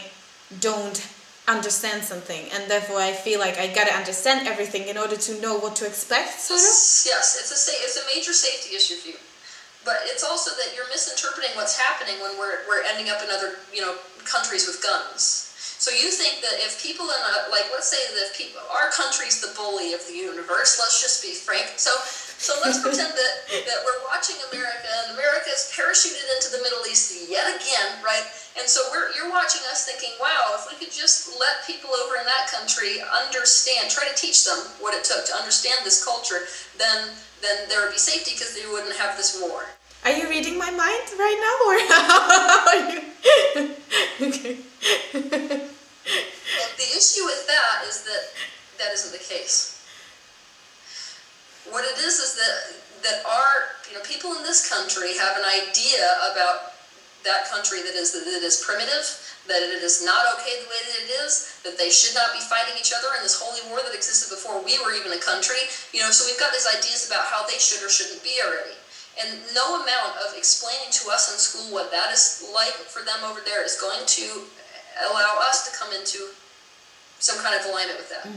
Speaker 1: don't understand something, and therefore I feel like I gotta understand everything in order to know what to expect, sort of?
Speaker 3: Yes, it's a major safety issue for you. But it's also that you're misinterpreting what's happening when we're ending up in other, countries with guns. So you think that if people in let's say that our country's the bully of the universe, let's just be frank. So let's pretend that we're watching America, and America is parachuted into the Middle East yet again, right? And so you're watching us thinking, wow, if we could just let people over in that country understand, try to teach them what it took to understand this culture, then there would be safety because they wouldn't have this war.
Speaker 1: Are you reading my mind right now, or how are you? Okay.
Speaker 3: Well, the issue with that is that isn't the case. What it is that our people in this country have an idea about that country that it is primitive, that it is not okay the way that it is, that they should not be fighting each other in this holy war that existed before we were even a country. So we've got these ideas about how they should or shouldn't be already. And no amount of explaining to us in school what that is like for them over there is going to allow us to come into some kind of alignment with that.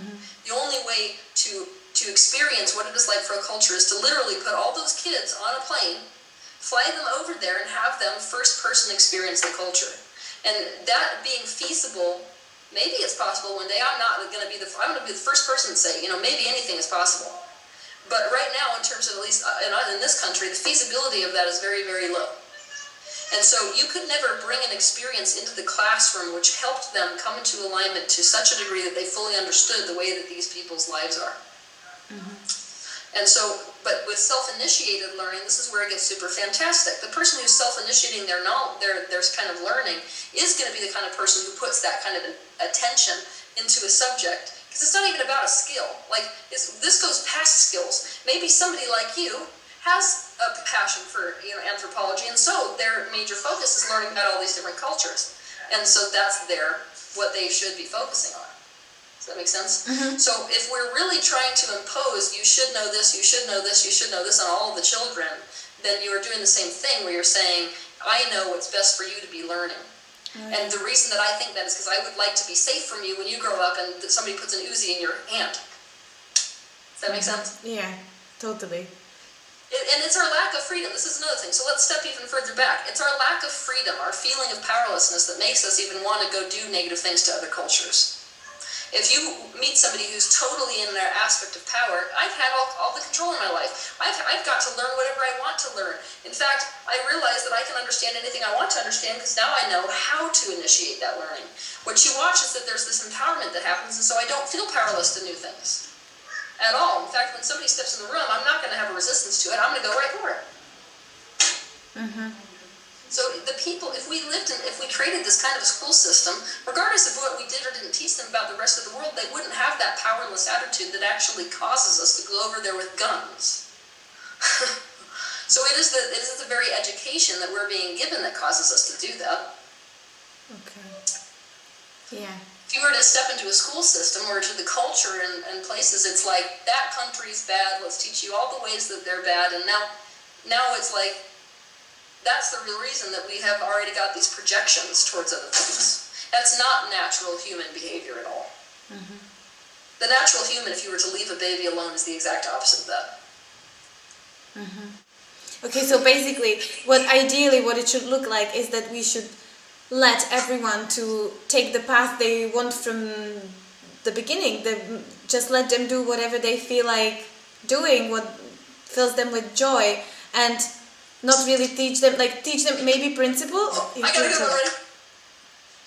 Speaker 3: The only way to experience what it is like for a culture is to literally put all those kids on a plane, fly them over there, and have them first-person experience the culture. And that being feasible, maybe it's possible one day. I'm going to be the first person to say, maybe anything is possible. But right now, in terms of at least in this country, the feasibility of that is very, very low. And so you could never bring an experience into the classroom which helped them come into alignment to such a degree that they fully understood the way that these people's lives are. And so, but with self-initiated learning, this is where it gets super fantastic. The person who's self-initiating their kind of learning is going to be the kind of person who puts that kind of attention into a subject. Because it's not even about a skill. This goes past skills. Maybe somebody like you has a passion for anthropology, and so their major focus is learning about all these different cultures. And so that's what they should be focusing on. Does that make sense? So if we're really trying to impose, you should know this, you should know this, you should know this on all of the children, then you are doing the same thing where you're saying, I know what's best for you to be learning. And the reason that I think that is because I would like to be safe from you when you grow up and somebody puts an Uzi in your hand. Does that make sense?
Speaker 1: Yeah, totally.
Speaker 3: And it's our lack of freedom. This is another thing. So let's step even further back. It's our lack of freedom, our feeling of powerlessness that makes us even want to go do negative things to other cultures. If you meet somebody who's totally in their aspect of power, I've had all the control in my life. I've got to learn whatever I want to learn. In fact, I realize that I can understand anything I want to understand because now I know how to initiate that learning. What you watch is that there's this empowerment that happens, and so I don't feel powerless to new things at all. In fact, when somebody steps in the room, I'm not going to have a resistance to it. I'm going to go right for it. So the people, if we created this kind of a school system, regardless of what we did or didn't teach them about the rest of the world, they wouldn't have that powerless attitude that actually causes us to go over there with guns. So it is the very education that we're being given that causes us to do that.
Speaker 1: Okay. Yeah.
Speaker 3: If you were to step into a school system or to the culture and places, it's like, that country's bad, let's teach you all the ways that they're bad, and now it's like, that's the real reason that we have already got these projections towards other things. That's not natural human behavior at all. The natural human, if you were to leave a baby alone, is the exact opposite of that.
Speaker 1: Okay, so basically, what it should look like is that we should let everyone to take the path they want from the beginning. Just let them do whatever they feel like doing, what fills them with joy, and not really teach them maybe principles.
Speaker 3: I gotta go already.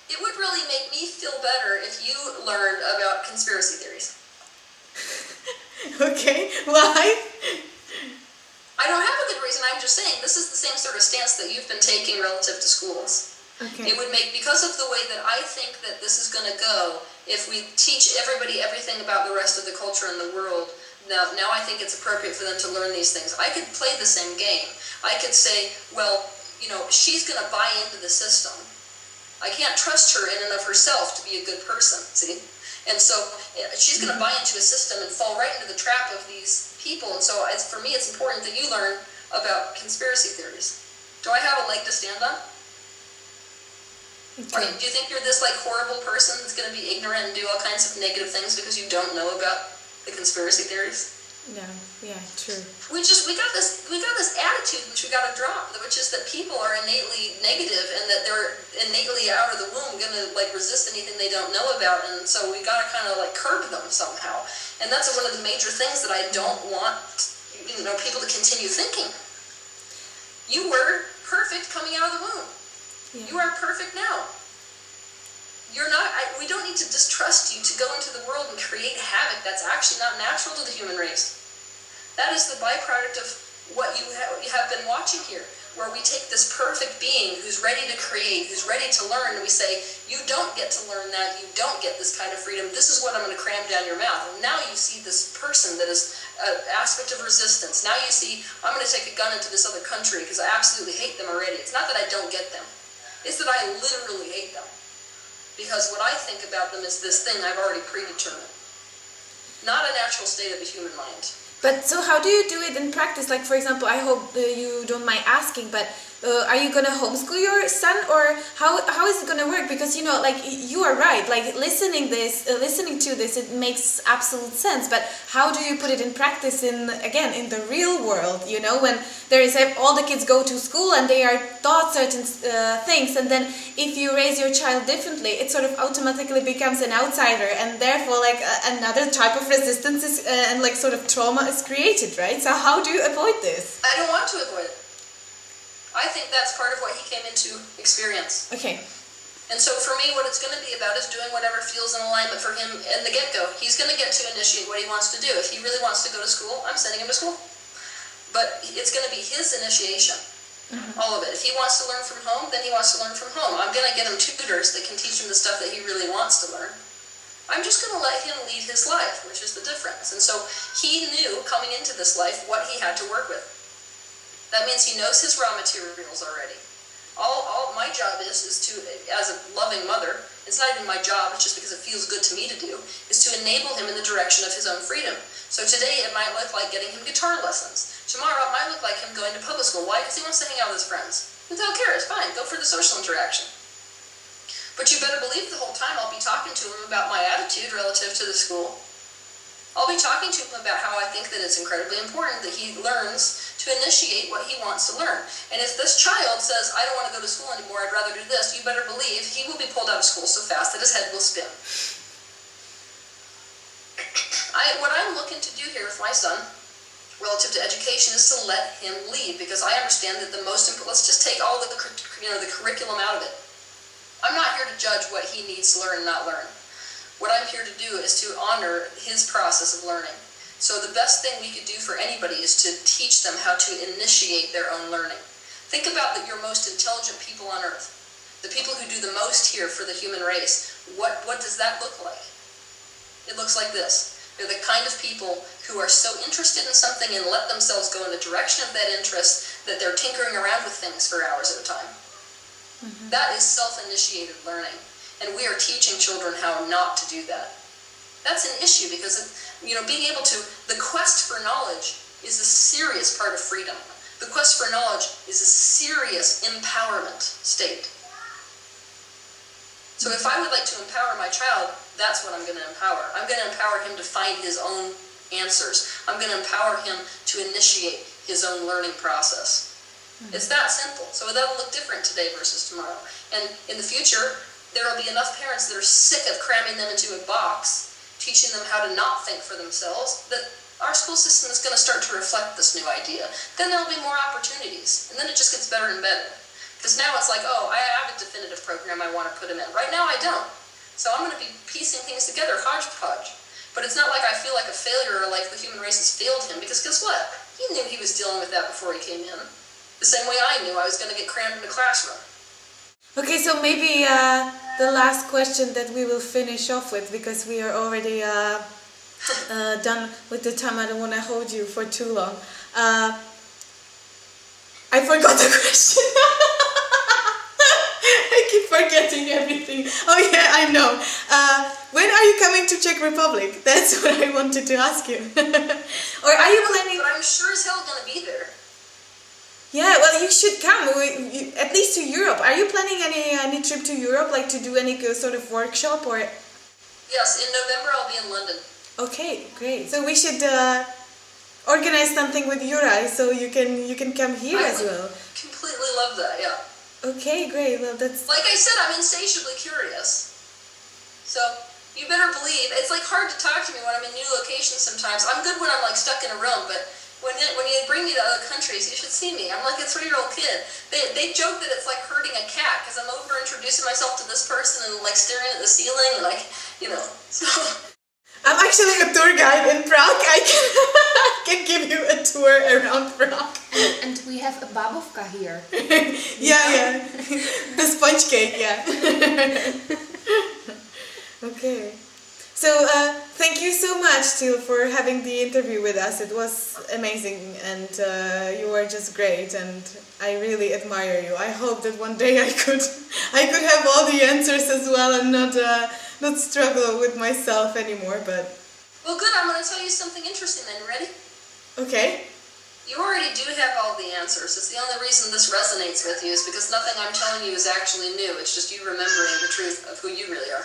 Speaker 3: It would really make me feel better if you learned about conspiracy theories.
Speaker 1: Okay, why?
Speaker 3: I don't have a good reason. I'm just saying this is the same sort of stance that you've been taking relative to schools.
Speaker 1: Okay.
Speaker 3: It would make, because of the way that I think that this is going to go, if we teach everybody everything about the rest of the culture in the world, now I think it's appropriate for them to learn these things. I could play the same game. I could say, well, she's going to buy into the system. I can't trust her in and of herself to be a good person, see? And so she's going to buy into a system and fall right into the trap of these people. And so for me, it's important that you learn about conspiracy theories. Do I have a leg to stand on?
Speaker 1: Okay.
Speaker 3: Do you think you're this horrible person that's going to be ignorant and do all kinds of negative things because you don't know about the conspiracy theories?
Speaker 1: No, yeah, true.
Speaker 3: We got this attitude which we got to drop, which is that people are innately negative and that they're innately out of the womb going to resist anything they don't know about, and so we got to kind of curb them somehow. And that's one of the major things that I don't want people to continue thinking. You were perfect coming out of the womb.
Speaker 1: Yeah.
Speaker 3: You are perfect now. You're not. We don't need to distrust you to go into the world and create havoc. That's actually not natural to the human race. That is the byproduct of what you have been watching here, where we take this perfect being who's ready to create, who's ready to learn, and we say, you don't get to learn that, you don't get this kind of freedom, this is what I'm going to cram down your mouth. And now you see this person that is an aspect of resistance. Now you see, I'm going to take a gun into this other country because I absolutely hate them already. It's not that I don't get them. It's that I literally hate them. Because what I think about them is this thing I've already predetermined. Not a natural state of the human mind.
Speaker 1: But so how do you do it in practice? For example, I hope you don't mind asking, but are you going to homeschool your son, or how is it going to work? Because, you are right, listening to this, it makes absolute sense. But how do you put it in practice in the real world, when there is all the kids go to school and they are taught certain things, and then if you raise your child differently, it sort of automatically becomes an outsider, and therefore another type of resistance is, and sort of trauma is created, right? So how do you avoid this?
Speaker 3: I don't want to avoid it. I think that's part of what he came into experience.
Speaker 1: Okay.
Speaker 3: And so for me, what it's going to be about is doing whatever feels in alignment for him in the get-go. He's going to get to initiate what he wants to do. If he really wants to go to school, I'm sending him to school. But it's going to be his initiation, all of it. If he wants to learn from home, then he wants to learn from home. I'm going to get him tutors that can teach him the stuff that he really wants to learn. I'm just going to let him lead his life, which is the difference. And so he knew coming into this life what he had to work with. That means he knows his raw materials already. All my job is to, as a loving mother, it's not even my job, it's just because it feels good to me to do, is to enable him in the direction of his own freedom. So today it might look like getting him guitar lessons. Tomorrow it might look like him going to public school. Why? Because he wants to hang out with his friends. If they don't care, it's fine. Go for the social interaction. But you better believe the whole time I'll be talking to him about my attitude relative to the school. I'll be talking to him about how I think that it's incredibly important that he learns to initiate what he wants to learn. And if this child says, I don't want to go to school anymore, I'd rather do this, you better believe he will be pulled out of school so fast that his head will spin. What I'm looking to do here with my son, relative to education, is to let him lead, because I understand that the most important, let's just take all the curriculum out of it. I'm not here to judge what he needs to learn and not learn. What I'm here to do is to honor his process of learning. So the best thing we could do for anybody is to teach them how to initiate their own learning. Think about your most intelligent people on earth, the people who do the most here for the human race. What does that look like? It looks like this. They're the kind of people who are so interested in something and let themselves go in the direction of that interest that they're tinkering around with things for hours at a time. That is self-initiated learning. And we are teaching children how not to do that. That's an issue because, being able to, the quest for knowledge is a serious part of freedom. The quest for knowledge is a serious empowerment state. So if I would like to empower my child, that's what I'm going to empower. I'm going to empower him to find his own answers. I'm going to empower him to initiate his own learning process. It's that simple. So that'll look different today versus tomorrow. And in the future, there will be enough parents that are sick of cramming them into a box, teaching them how to not think for themselves, that our school system is going to start to reflect this new idea. Then there will be more opportunities, and then it just gets better and better. Because now it's like, I have a definitive program I want to put them in. Right now I don't. So I'm going to be piecing things together, hodgepodge. But it's not like I feel like a failure or like the human race has failed him, because guess what? He knew he was dealing with that before he came in. The same way I knew I was going to get crammed in a classroom.
Speaker 1: Okay, so maybe the last question that we will finish off with, because we are already done with the time. I don't want to hold you for too long. I forgot the question. I keep forgetting everything. Oh yeah, I know. When are you coming to Czech Republic? That's what I wanted to ask you. Or are you planning?
Speaker 3: But I'm sure as hell going to be there.
Speaker 1: Yeah, well, you should come, at least to Europe. Are you planning any trip to Europe, like to do any sort of workshop or?
Speaker 3: Yes, in November I'll be in London.
Speaker 1: Okay, great. So we should organize something with Yura, so you can come here as well.
Speaker 3: Completely love that. Yeah.
Speaker 1: Okay, great. Well, that's
Speaker 3: like I said, I'm insatiably curious. So you better believe it's like hard to talk to me when I'm in new locations. Sometimes I'm good when I'm like stuck in a room, but when you bring me to other countries, you should see me. I'm like a 3-year-old kid. They joke that it's like herding a cat because I'm over introducing myself to this person and like staring at the ceiling and like, you know. So
Speaker 1: I'm actually a tour guide in Prague. I can give you a tour around Prague.
Speaker 2: And we have a babovka here.
Speaker 1: Yeah. The sponge cake, yeah. Okay. So, thank you so much, Teal, for having the interview with us. It was amazing, and you were just great, and I really admire you. I hope that one day I could have all the answers as well, and not struggle with myself anymore. But
Speaker 3: well, good. I'm going to tell you something interesting. Then, ready?
Speaker 1: Okay.
Speaker 3: You already do have all the answers. It's the only reason this resonates with you is because nothing I'm telling you is actually new. It's just you remembering the truth of who you really are.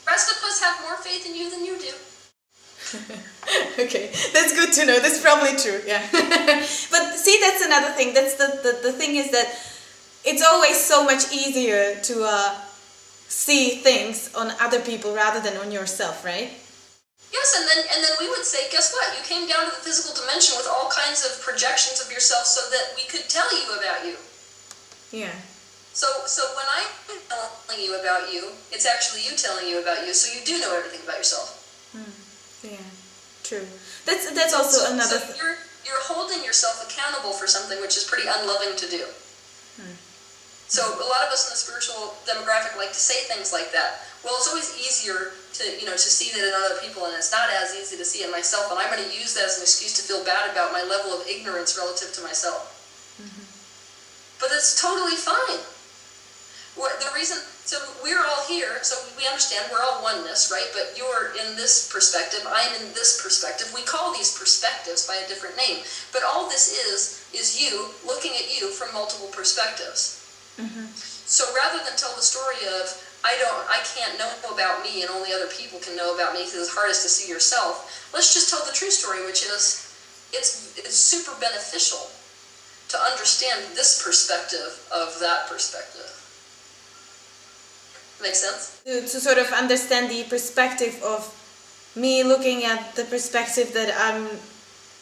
Speaker 3: The rest of us have more faith in you than you do.
Speaker 1: Okay, that's good to know. That's probably true, yeah. But see, that's another thing. That's the thing is that it's always so much easier to see things on other people rather than on yourself, right?
Speaker 3: Yes, and then we would say, guess what? You came down to the physical dimension with all kinds of projections of yourself so that we could tell you about you.
Speaker 1: Yeah.
Speaker 3: So when I'm telling you about you, it's actually you telling you about you, so you do know everything about yourself.
Speaker 1: Yeah, true. That's also another.
Speaker 3: So you're holding yourself accountable for something which is pretty unloving to do. So a lot of us in the spiritual demographic like to say things like that. Well, it's always easier to see that in other people, and it's not as easy to see in myself. And I'm going to use that as an excuse to feel bad about my level of ignorance relative to myself. But it's totally fine. The reason, so we're all here, so we understand we're all oneness, right? But you're in this perspective, I'm in this perspective. We call these perspectives by a different name. But all this is you looking at you from multiple perspectives. So rather than tell the story of, I can't know about me and only other people can know about me because it's hardest to see yourself, let's just tell the true story, which is, it's super beneficial to understand this perspective of that perspective. Make sense?
Speaker 1: To sort of understand the perspective of me looking at the perspective that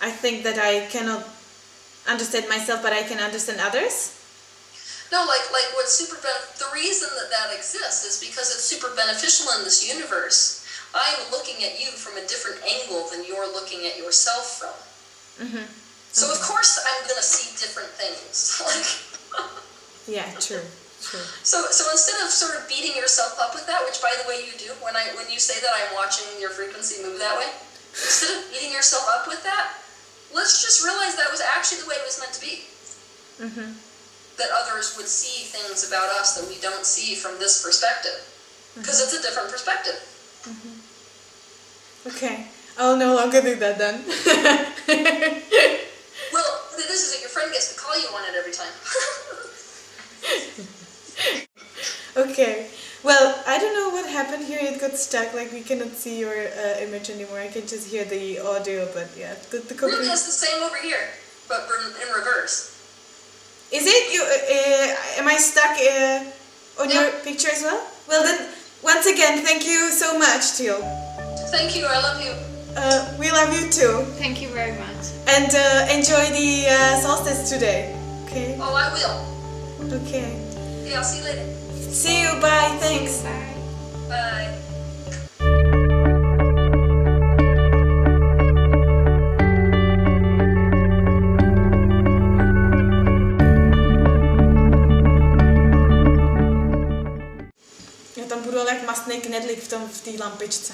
Speaker 1: I think that I cannot understand myself, but I can understand others.
Speaker 3: No, like what's the reason that exists is because it's super beneficial in this universe. I'm looking at you from a different angle than you're looking at yourself from. So of course I'm gonna see different things.
Speaker 1: Yeah, true.
Speaker 3: So instead of sort of beating yourself up with that, which by the way you do when you say that I'm watching your frequency move that way, instead of beating yourself up with that, let's just realize that was actually the way it was meant to be. That others would see things about us that we don't see from this perspective, because it's a different perspective. Okay,
Speaker 1: I'll no longer do that then.
Speaker 3: Well, this is it. Your friend gets to call you on it every time.
Speaker 1: Okay. Well, I don't know what happened here. It got stuck. Like we cannot see your image anymore. I can just hear the audio. But yeah, the
Speaker 3: Really, it's the same over here, but in reverse.
Speaker 1: Is it you? Am I stuck on your picture as well? Well then, once again, thank you so much, Teal.
Speaker 3: Thank you. I love you.
Speaker 1: We love you too.
Speaker 2: Thank you very much.
Speaker 1: And enjoy the solstice today. Okay.
Speaker 3: Oh, I will.
Speaker 1: Okay.
Speaker 3: Yeah, I'll see you later.
Speaker 1: See you. Bye. Thanks.
Speaker 2: Bye.
Speaker 3: Bye.
Speaker 4: té lampičce.